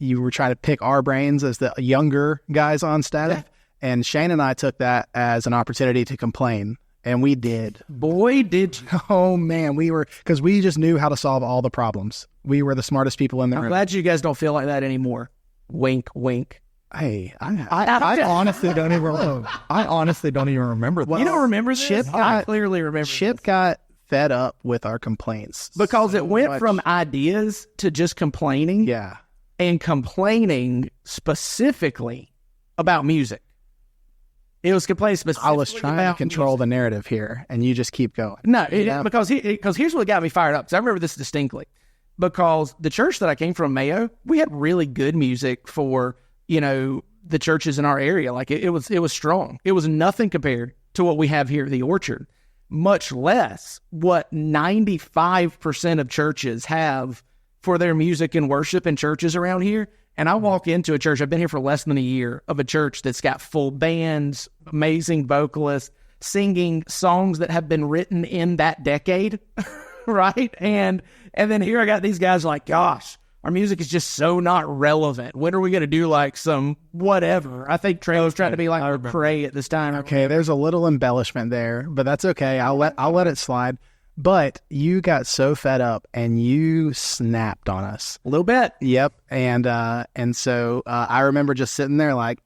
you were trying to pick our brains as the younger guys on staff. Yeah. And Shayne and I took that as an opportunity to complain. And we did. Boy, did you. Oh, man. Because we just knew how to solve all the problems. We were the smartest people in the room. I'm glad you guys don't feel like that anymore. Wink, wink. Hey, I honestly don't even remember. I honestly don't even remember that. You don't remember this? I clearly remember. Chip got fed up with our complaints because it went from ideas to just complaining. Yeah. And complaining specifically about music. It was complaining specifically. I was trying to control the narrative here, and you just keep going. No, because here's what got me fired up. Because I remember this distinctly. Because the church that I came from, Mayo, we had really good music for the churches in our area. Like it was strong. It was nothing compared to what we have here at the Orchard. Much less what 95% of churches have for their music and worship in churches around here. And I walk into a church, I've been here for less than a year, of a church that's got full bands, amazing vocalists, singing songs that have been written in that decade, right? And then here I got these guys like, gosh, our music is just so not relevant. When are we going to do like some whatever? I think Trey was trying to be like Trey at this time. Okay, there's a little embellishment there, but that's okay. I'll let it slide. But you got so fed up and you snapped on us a little bit. Yep, and so I remember just sitting there like,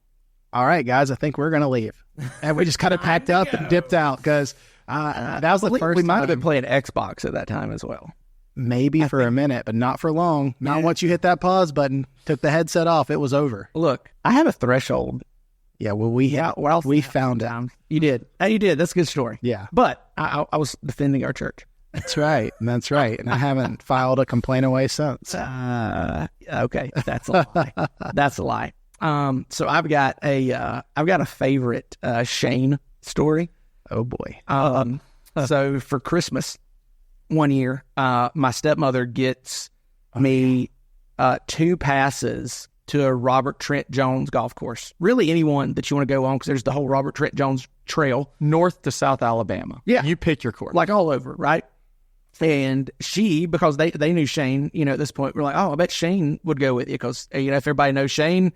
all right, guys, I think we're going to leave, and we just kind of packed up and dipped out because that was the first. We might have been playing Xbox at that time as well. Maybe for a minute, but not for long. Not once you hit that pause button, took the headset off, it was over. Look, I have a threshold. Yeah, well, we found out. You did. You did. That's a good story. Yeah. But I was defending our church. That's right. And I haven't filed a complaint away since. Okay. That's a lie. That's a lie. So I've got a favorite Shayne story. Oh, boy. So for Christmas one year, my stepmother gets me 2 passes to a Robert Trent Jones golf course. Really anyone that you want to go on, because there's the whole Robert Trent Jones trail. North to South Alabama. Yeah. You pick your course. Like all over, right? And because they knew Shayne, at this point, we're like, oh, I bet Shayne would go with you because, if everybody knows Shayne,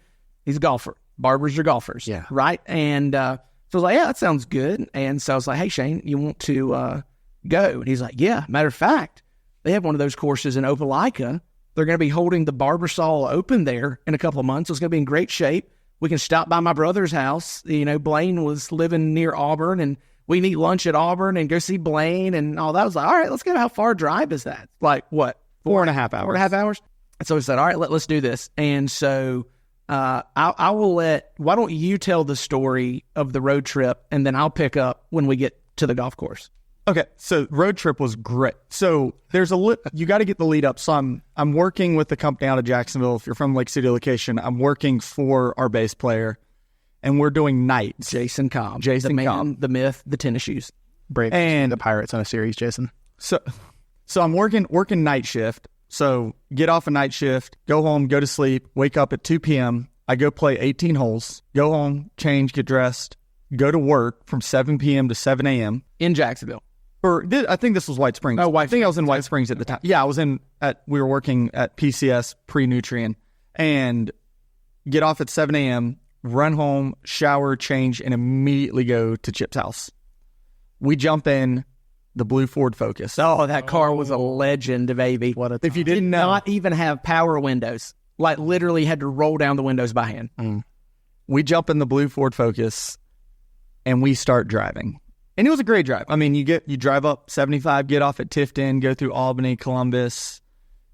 he's a golfer. Barbers are golfers. Yeah. Right? And so I was like, yeah, that sounds good. And so I was like, hey, Shayne, you want to go? And he's like, yeah. Matter of fact, they have one of those courses in Opelika. They're going to be holding the Barber Saw Open there in a couple of months. So it's going to be in great shape. We can stop by my brother's house. Blaine was living near Auburn, and we can eat lunch at Auburn and go see Blaine and all that. I was like, all right, let's go. How far a drive is that? Like, what? 4.5 hours. 4.5 hours? And so we said, all right, let's do this. And so I will why don't you tell the story of the road trip, and then I'll pick up when we get to the golf course. Okay, so road trip was great. So there's you got to get the lead up. So I'm working with the company out of Jacksonville. If you're from Lake City location, I'm working for our bass player, and we're doing nights. Jason Cobb, the man, the myth, the tennis shoes, Brave, and the Pirates on a series. Jason. So I'm working night shift. So get off a night shift, go home, go to sleep, wake up at 2 p.m. I go play 18 holes, go home, change, get dressed, go to work from 7 p.m. to 7 a.m. in Jacksonville. I think this was White Springs. Oh, I think I was in White Springs at the time. Yeah, we were working at PCS pre-Nutrien, and get off at 7 a.m., run home, shower, change, and immediately go to Chip's house. We jump in the blue Ford Focus. Oh, that car was a legend, baby. What a time. If you didn't know. Did not even have power windows. Like literally had to roll down the windows by hand. Mm. We jump in the blue Ford Focus, and we start driving. And it was a great drive. I mean, you drive up 75, get off at Tifton, go through Albany, Columbus.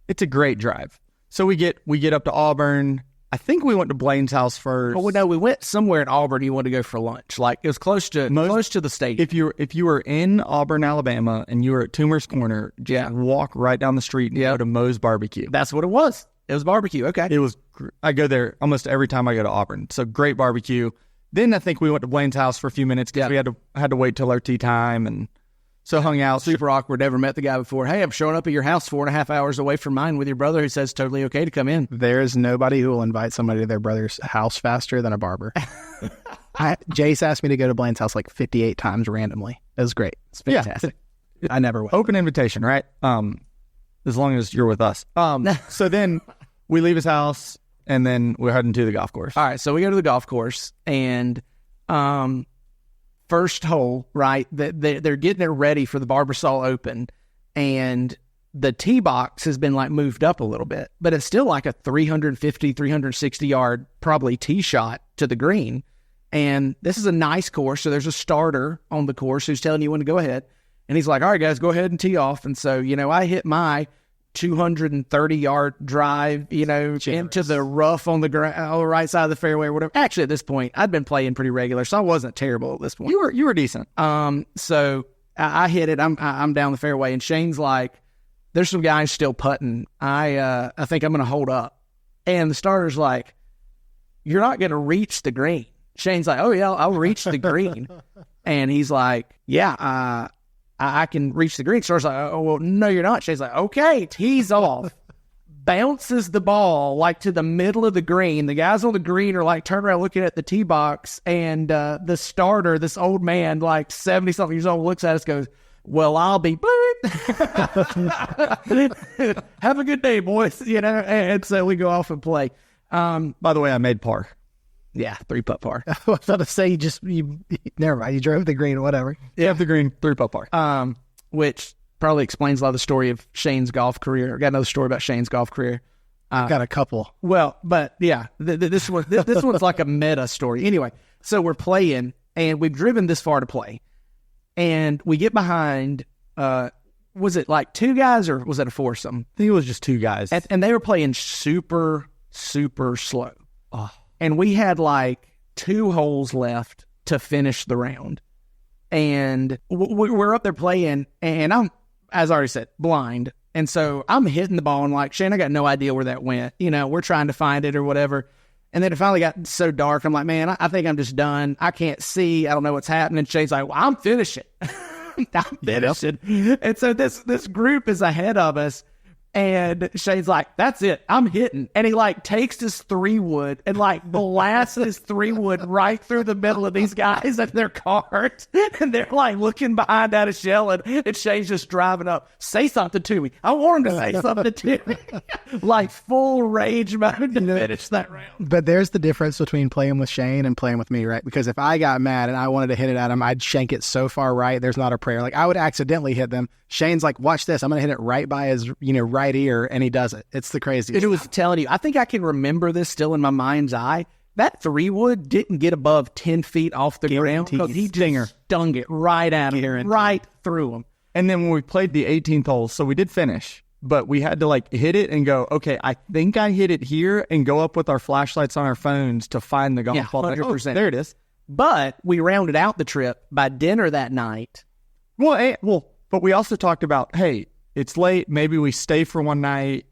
It's a great drive. So we get up to Auburn. I think we went to Blaine's house first. Oh, no, we went somewhere in Auburn. You wanted to go for lunch. Like, it was close to the stadium. If you were in Auburn, Alabama, and you were at Toomer's Corner, just walk right down the street and go to Moe's Barbecue. That's what it was. It was barbecue. Okay. It was. I go there almost every time I go to Auburn. So great barbecue. Then I think we went to Blaine's house for a few minutes because we had to wait till our tea time, and so hung out. Super awkward. Never met the guy before. Hey, I'm showing up at your house 4.5 hours away from mine with your brother who says totally okay to come in. There's nobody who will invite somebody to their brother's house faster than a barber. Jace asked me to go to Blaine's house like 58 times randomly. It was great. It's fantastic. I never went. Open invitation, right? As long as you're with us. So then we leave his house, and then we're heading to the golf course. All right, so we go to the golf course, and first hole, right, they're getting it ready for the Barbasol Open, and the tee box has been like moved up a little bit, but it's still like a 350, 360 yard probably tee shot to the green. And this is a nice course, so there's a starter on the course who's telling you when to go ahead. And he's like, all right, guys, go ahead and tee off. And so, I hit my 230-yard drive, into the rough on the right side of the fairway or whatever. Actually, at this point, I'd been playing pretty regular, so I wasn't terrible at this point. You were decent. So I hit it. I'm down the fairway, and Shayne's like, there's some guys still putting. I think I'm going to hold up. And the starter's like, you're not going to reach the green. Shayne's like, oh, yeah, I'll reach the green. And he's like, yeah, I can reach the green. Starter's like, oh, well, no, you're not. Shayne's like, okay, tees off. Bounces the ball like to the middle of the green. The guys on the green are like turning around looking at the tee box. And the starter, this old man, like 70-something years old, looks at us, goes, well, I'll be have a good day, boys. And so we go off and play. By the way, I made par. Yeah, 3-putt par. I was about to say, never mind. You drove the green, whatever. Yeah, the green, 3-putt par. Which probably explains a lot of the story of Shayne's golf career. I got another story about Shayne's golf career. I've got a couple. Well, but yeah, this one's like a meta story. Anyway, so we're playing, and we've driven this far to play, and we get behind. Was it like two guys, or was it a foursome? I think it was just two guys, and they were playing super, super slow. Oh. And we had like 2 holes left to finish the round. And we're up there playing, and I'm, as I already said, blind. And so I'm hitting the ball, and like, Shayne, I got no idea where that went. We're trying to find it or whatever. And then it finally got so dark, I'm like, man, I think I'm just done. I can't see. I don't know what's happening. Shayne's like, well, I'm finishing. I'm finishing. And so this group is ahead of us. And Shayne's like, that's it. I'm hitting. And he like takes his 3-wood and like blasts his 3-wood right through the middle of these guys at their cart. And they're like looking behind at a shell, and Shayne's just driving up. Say something to me. I want him to say something to me. Like full rage mode to finish that round. But there's the difference between playing with Shayne and playing with me, right? Because if I got mad and I wanted to hit it at him, I'd shank it so far right, there's not a prayer. Like I would accidentally hit them. Shayne's like, watch this. I'm going to hit it right by his, right ear, and he does it. It's the craziest. It was telling you, I think I can remember this still in my mind's eye. That 3-wood didn't get above 10 feet off the ground because he just stung it right at him, right through him. And then when we played the 18th hole, so we did finish, but we had to like hit it and go, okay, I think I hit it here, and go up with our flashlights on our phones to find the golf ball. 100%. Oh, there it is. But we rounded out the trip by dinner that night. But we also talked about, hey, it's late. Maybe we stay for one night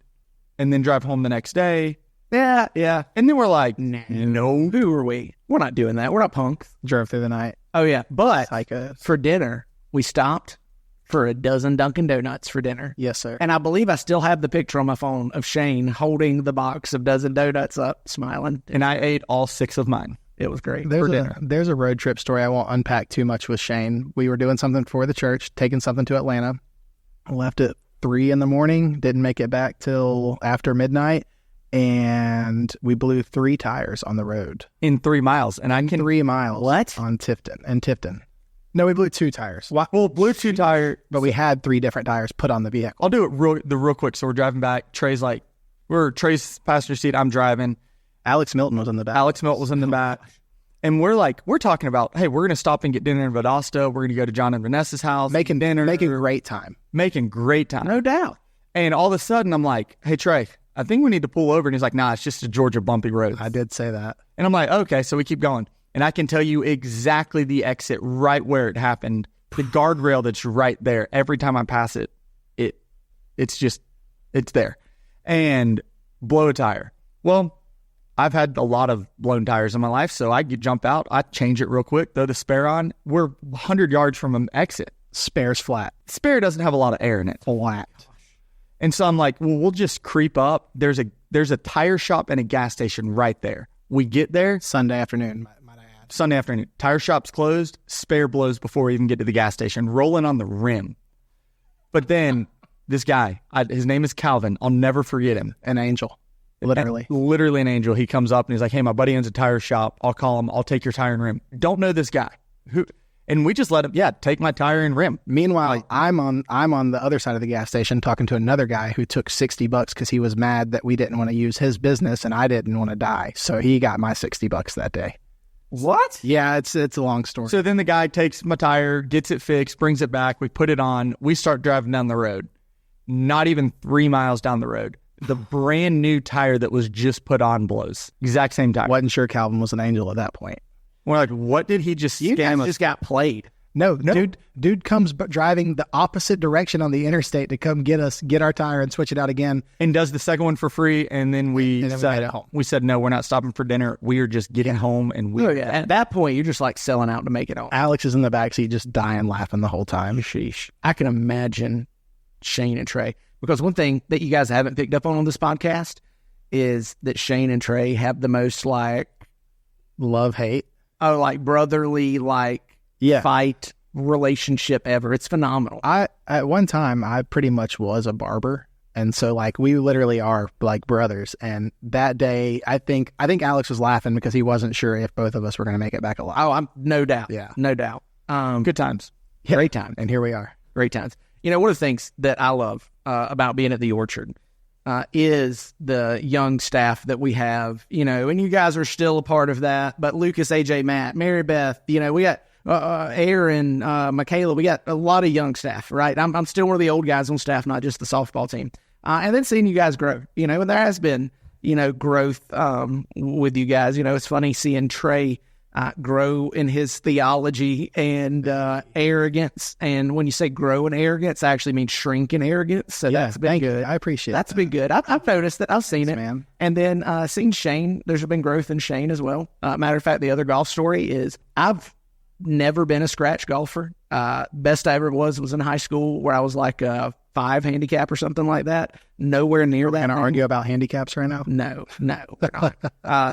and then drive home the next day. Yeah. And then we're like, no. Who are we? We're not doing that. We're not punks. Drove through the night. Oh, yeah. But Psychos. For dinner, we stopped for a dozen Dunkin' Donuts for dinner. Yes, sir. And I believe I still have the picture on my phone of Shayne holding the box of dozen donuts up, smiling. And I ate all 6 of mine. It was great. There's a road trip story I won't unpack too much with Shayne. We were doing something for the church, taking something to Atlanta. Left at 3 a.m, didn't make it back till after midnight, and we blew 3 tires on the road. In 3 miles. And I can... 3 miles. What? On Tifton. No, we blew 2 tires. Well, blew 2 tires. But we had 3 different tires put on the vehicle. I'll do it real quick. So we're driving back. Trey's Trey's passenger seat. I'm driving. Alex Milton was in the back. Was in the back. And we're talking about, hey, we're going to stop and get dinner in Valdosta. We're going to go to John and Vanessa's house. Making great time. Making great time. No doubt. And all of a sudden, I'm like, hey, Trey, I think we need to pull over. And he's like, nah, it's just a Georgia bumpy road. I did say that. And I'm like, okay, so we keep going. And I can tell you exactly the exit right where it happened. The guardrail that's right there. Every time I pass it, it's there. And blow a tire. Well, I've had a lot of blown tires in my life, so I jump out, I change it real quick, throw the spare on. We're 100 yards from an exit. Spare's flat. Spare doesn't have a lot of air in it. Flat. And so I'm like, well, we'll just creep up. There's a tire shop and a gas station right there. We get there. Sunday afternoon, might I add. Sunday afternoon. Tire shop's closed. Spare blows before we even get to the gas station, rolling on the rim. But then this guy, his name is Calvin. I'll never forget him. An angel. Literally an angel. He comes up and he's like, hey, my buddy owns a tire shop. I'll call him. I'll take your tire and rim. Don't know this guy. And we just let him, take my tire and rim. Meanwhile, I'm on the other side of the gas station talking to another guy who took $60 because he was mad that we didn't want to use his business and I didn't want to die. So he got my $60 that day. What? Yeah, it's a long story. So then the guy takes my tire, gets it fixed, brings it back. We put it on. We start driving down the road. Not even 3 miles down the road. The brand new tire that was just put on blows. Exact same tire. Wasn't sure Calvin was an angel at that point. We're like, what did he just You guys scam us? just got played. No. Dude comes driving the opposite direction on the interstate to come get our tire and switch it out again. And does the second one for free. And then we made it home. We said, no, we're not stopping for dinner. We are just getting home. And At that point, you're just like selling out to make it home. Alex is in the backseat just dying laughing the whole time. Sheesh. I can imagine Shayne and Trey. Because one thing that you guys haven't picked up on this podcast is that Shayne and Trey have the most like love-hate. Oh, like brotherly, fight relationship ever. It's phenomenal. At one time, I pretty much was a barber. And so like we literally are like brothers. And that day, I think Alex was laughing because he wasn't sure if both of us were going to make it back alive. Oh, I'm no doubt. Yeah. No doubt. good times. Yeah. Great times. And here we are. Great times. You know, one of the things that I love about being at the Orchard is the young staff that we have, you know, and you guys are still a part of that. But Lucas, AJ, Matt, Mary Beth, you know, we got Aaron, Michaela, we got a lot of young staff, right? I'm still one of the old guys on staff, not just the softball team. And then seeing you guys grow, you know, and there has been, you know, growth with you guys. You know, it's funny seeing Trey grow in his theology and arrogance. And when you say grow in arrogance, I actually mean shrink in arrogance. So Yeah, that's been thank you. good. I appreciate That's that. been good. I've noticed that. I've seen Thanks, it. man. And then seeing Shayne, there's been growth in Shayne as well. Matter of fact, the other golf story is I've never been a scratch golfer. Best I ever was in high school where I was like a 5 handicap or something like that. Nowhere near that. Can I argue about handicaps right now? No.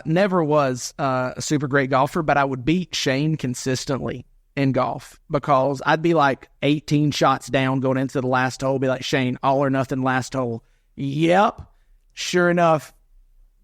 Never was a super great golfer, but I would beat Shayne consistently in golf because I'd be like 18 shots down going into the last hole, be like, Shayne, all or nothing last hole. Yep. Sure enough,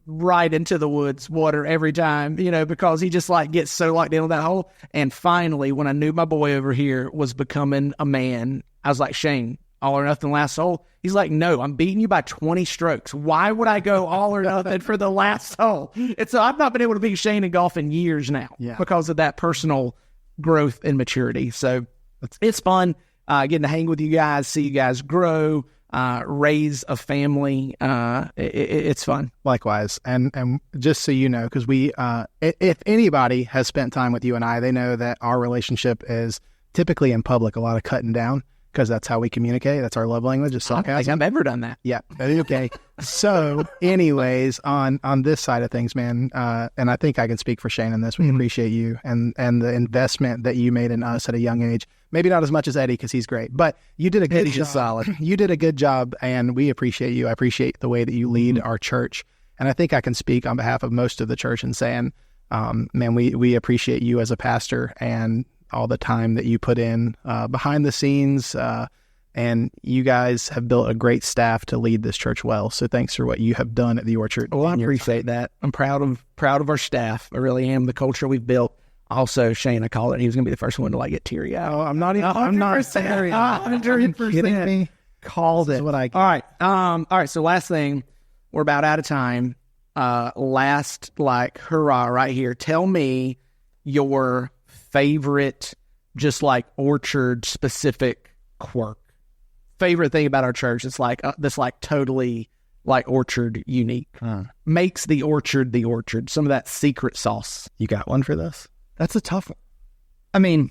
right into the woods water every time, you know, because he just like gets so locked in on that hole. And finally, when I knew my boy over here was becoming a man, I was like, Shayne, all or nothing last hole. He's like, no, I'm beating you by 20 strokes. Why would I go all or nothing for the last hole? And so I've not been able to beat Shayne in golf in years now because of that personal growth and maturity. So it's fun getting to hang with you guys, see you guys grow, raise a family. It's fun. Likewise. And just so you know, because we, if anybody has spent time with you and I, they know that our relationship is typically in public, a lot of cutting down. Because that's how we communicate. That's our love language is sarcasm. I don't think I've ever done that. Yeah. Okay. So anyways, on this side of things, man, and I think I can speak for Shayne in this. We appreciate you and the investment that you made in us at a young age. Maybe not as much as Eddie because he's great, but you did a good job. Solid. You did a good job and we appreciate you. I appreciate the way that you lead our church. And I think I can speak on behalf of most of the church in saying, man, we appreciate you as a pastor and all the time that you put in behind the scenes, and you guys have built a great staff to lead this church well. So thanks for what you have done at the Orchard. Well, I appreciate that. I'm proud of our staff. I really am. The culture we've built. Also, Shayne, I called it. He was going to be the first one to like get teary eyed. Oh, I'm not serious. 100%. Called it. What I All right. So last thing, we're about out of time. Last like hurrah right here. Tell me your favorite, just like Orchard specific quirk. Favorite thing about our church. It's like this like totally like Orchard unique? Makes the Orchard, some of that secret sauce. You got one for this? That's a tough one. I mean,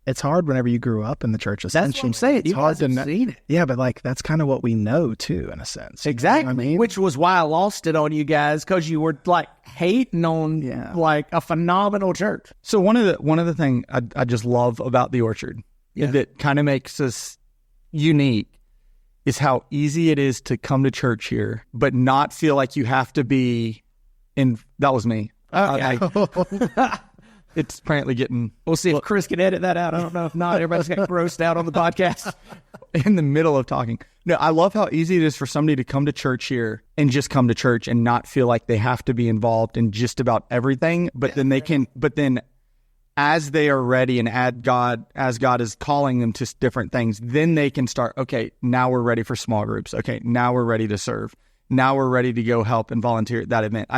it's hard whenever you grew up in the church. That's what I'm saying. It's hard to know. Yeah, but like that's kind of what we know too, in a sense. Exactly. You know what I mean? Which was why I lost it on you guys, because you were like hating on like a phenomenal church. So one of the things I just love about the Orchard that kind of makes us unique is how easy it is to come to church here, but not feel like you have to be in. That was me. Okay. It's apparently getting... We'll see if Chris can edit that out. I don't know. If not, everybody's getting grossed out on the podcast. In the middle of talking. No, I love how easy it is for somebody to come to church here and just come to church and not feel like they have to be involved in just about everything. But then they can... But then as they are ready and as God is calling them to different things, then they can start, okay, now we're ready for small groups. Okay, now we're ready to serve. Now we're ready to go help and volunteer at that event.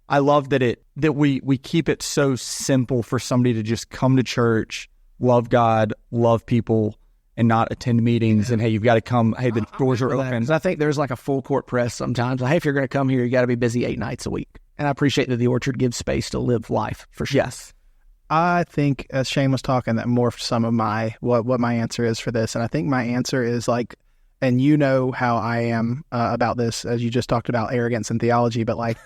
I love that we keep it so simple for somebody to just come to church, love God, love people, and not attend meetings. And hey, you've got to come. Hey, the doors are open. I think there's like a full court press sometimes. Hey, if you're going to come here, you got to be busy 8 nights a week. And I appreciate that the Orchard gives space to live life for sure. Yes. I think as Shayne was talking, that morphed some of my what my answer is for this, and I think my answer is like, and you know how I am about this, as you just talked about arrogance in theology, but like.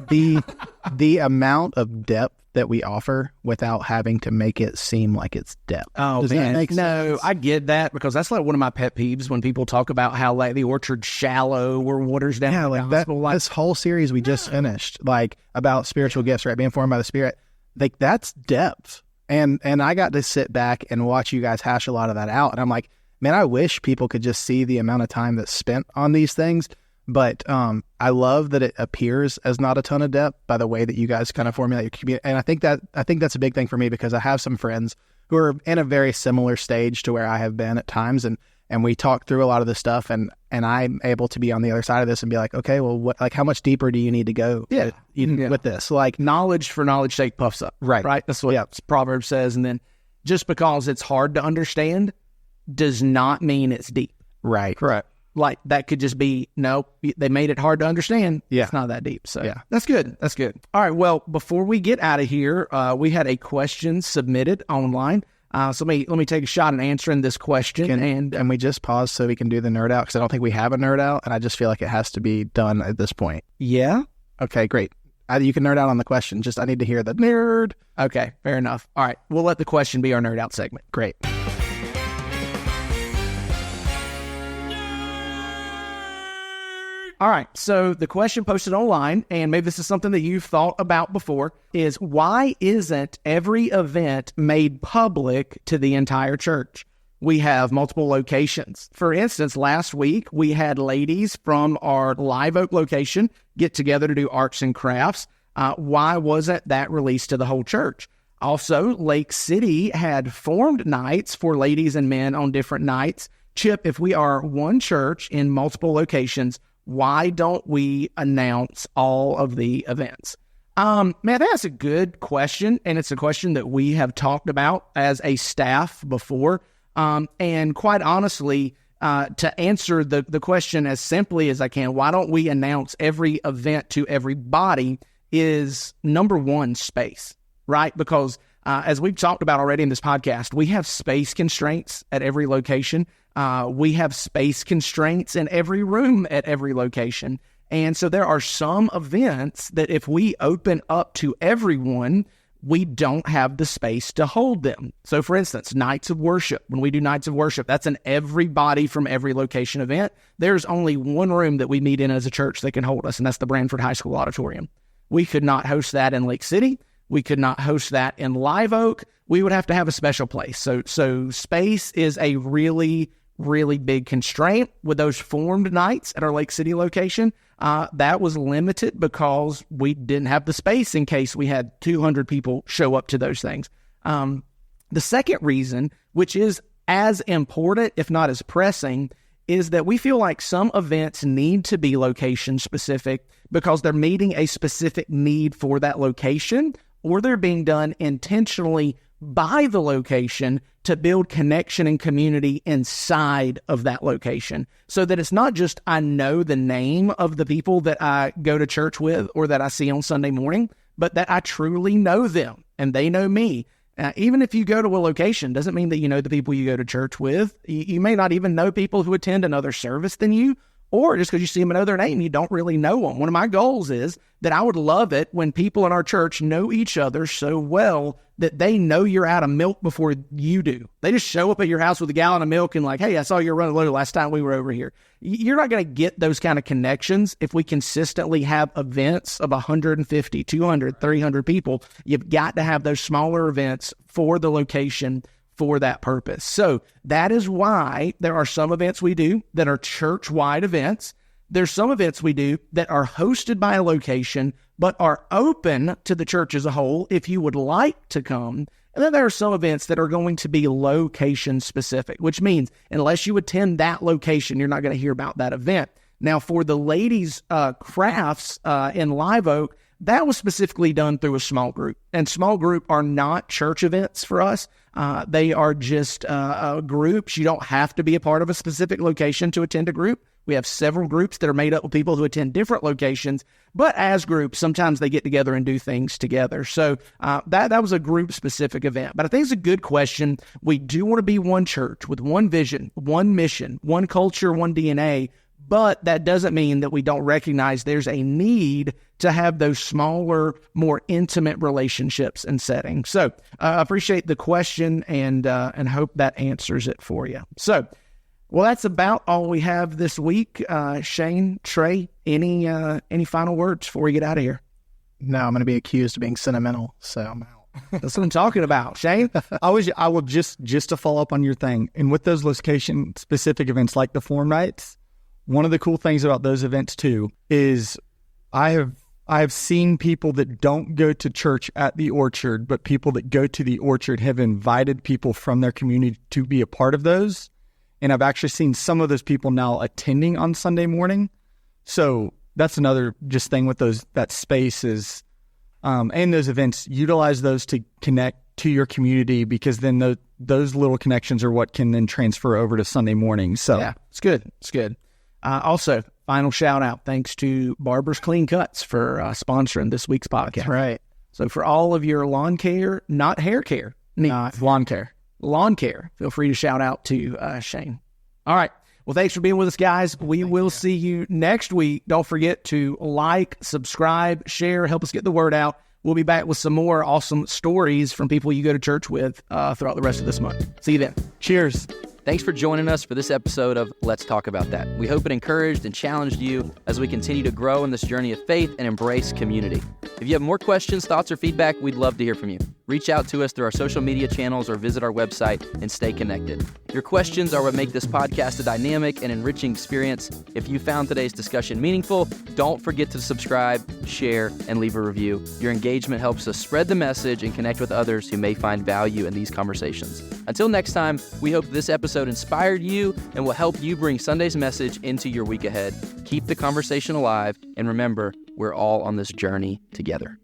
The amount of depth that we offer without having to make it seem like it's depth. Oh, Does man. That make sense? I get that, because that's like one of my pet peeves when people talk about how like the Orchard's shallow or waters down. Yeah, like that. Like, this whole series we just finished, like about spiritual gifts, right? Being formed by the Spirit, like that's depth. And I got to sit back and watch you guys hash a lot of that out, and I'm like, man, I wish people could just see the amount of time that's spent on these things. But I love that it appears as not a ton of depth by the way that you guys kind of formulate your community. And I think that's a big thing for me, because I have some friends who are in a very similar stage to where I have been at times. And we talk through a lot of this stuff, and I'm able to be on the other side of this and be like, okay, well, how much deeper do you need to go with this? Like, knowledge for knowledge sake puffs up. Right. That's what Proverbs says. And then just because it's hard to understand does not mean it's deep. Right. Correct. Like, that could just be, no, they made it hard to understand. Yeah. It's not that deep. So yeah, that's good. That's good. All right. Well, before we get out of here, we had a question submitted online. So let me take a shot at answering this question. And we just pause so we can do the nerd out, because I don't think we have a nerd out, and I just feel like it has to be done at this point. Yeah. Okay, great. You can nerd out on the question. Just I need to hear the nerd. Okay, fair enough. All right. We'll let the question be our nerd out segment. Great. All right, so the question posted online, and maybe this is something that you've thought about before, is why isn't every event made public to the entire church? We have multiple locations. For instance, last week, we had ladies from our Live Oak location get together to do arts and crafts. Why wasn't that released to the whole church? Also, Lake City had formed nights for ladies and men on different nights. Chip, if we are one church in multiple locations, why don't we announce all of the events? Man, that's a good question, and it's a question that we have talked about as a staff before. And quite honestly, to answer the question as simply as I can, why don't we announce every event to everybody, is number one, space, right? Because as we've talked about already in this podcast, we have space constraints at every location. We have space constraints in every room at every location. And so there are some events that if we open up to everyone, we don't have the space to hold them. So for instance, nights of worship, when we do nights of worship, that's an everybody from every location event. There's only one room that we meet in as a church that can hold us, and that's the Branford High School Auditorium. We could not host that in Lake City. We could not host that in Live Oak. We would have to have a special place. So space is a really, really big constraint. With those formed nights at our Lake City location, that was limited because we didn't have the space in case we had 200 people show up to those things. The second reason, which is as important, if not as pressing, is that we feel like some events need to be location specific because they're meeting a specific need for that location, or they're being done intentionally buy the location to build connection and community inside of that location, so that it's not just I know the name of the people that I go to church with or that I see on Sunday morning, but that I truly know them and they know me. Even if you go to a location, doesn't mean that you know the people you go to church with. You may not even know people who attend another service than you, or just because you see them and know their name, you don't really know them. One of my goals is that I would love it when people in our church know each other so well that they know you're out of milk before you do. They just show up at your house with a gallon of milk and like, hey, I saw you running low last time we were over here. You're not going to get those kind of connections if we consistently have events of 150, 200, 300 people. You've got to have those smaller events for the location for that purpose. So that is why there are some events we do that are church-wide events. There's some events we do that are hosted by a location, but are open to the church as a whole if you would like to come. And then there are some events that are going to be location specific, which means unless you attend that location, you're not going to hear about that event. Now, for the ladies' crafts in Live Oak, that was specifically done through a small group. And small group are not church events for us. They are just groups. You don't have to be a part of a specific location to attend a group. We have several groups that are made up of people who attend different locations, but as groups, sometimes they get together and do things together. So that was a group-specific event. But I think it's a good question. We do want to be one church with one vision, one mission, one culture, one DNA, but that doesn't mean that we don't recognize there's a need to have those smaller, more intimate relationships and settings. So I appreciate the question and hope that answers it for you. So, well, that's about all we have this week. Shayne, Trey, any final words before we get out of here? No, I'm going to be accused of being sentimental, so I'm out. That's what I'm talking about. Shayne? I will just to follow up on your thing. And with those location-specific events like the Forum Nights, one of the cool things about those events too is I have seen people that don't go to church at the Orchard, but people that go to the Orchard have invited people from their community to be a part of those. And I've actually seen some of those people now attending on Sunday morning. So that's another just thing with that space is, and those events, utilize those to connect to your community, because then those little connections are what can then transfer over to Sunday morning. So yeah, it's good. It's good. Also, final shout out. Thanks to Barber's Clean Cuts for sponsoring this week's podcast. That's right. So for all of your lawn care, not hair care, needs, lawn care, feel free to shout out to Shayne. All right. Well, thanks for being with us, guys. We will see you next week. Don't forget to like, subscribe, share, help us get the word out. We'll be back with some more awesome stories from people you go to church with throughout the rest of this month. See you then. Cheers. Thanks for joining us for this episode of Let's Talk About That. We hope it encouraged and challenged you as we continue to grow in this journey of faith and embrace community. If you have more questions, thoughts, or feedback, we'd love to hear from you. Reach out to us through our social media channels or visit our website and stay connected. Your questions are what make this podcast a dynamic and enriching experience. If you found today's discussion meaningful, don't forget to subscribe, share, and leave a review. Your engagement helps us spread the message and connect with others who may find value in these conversations. Until next time, we hope this episode inspired you and will help you bring Sunday's message into your week ahead. Keep the conversation alive, and remember, we're all on this journey together.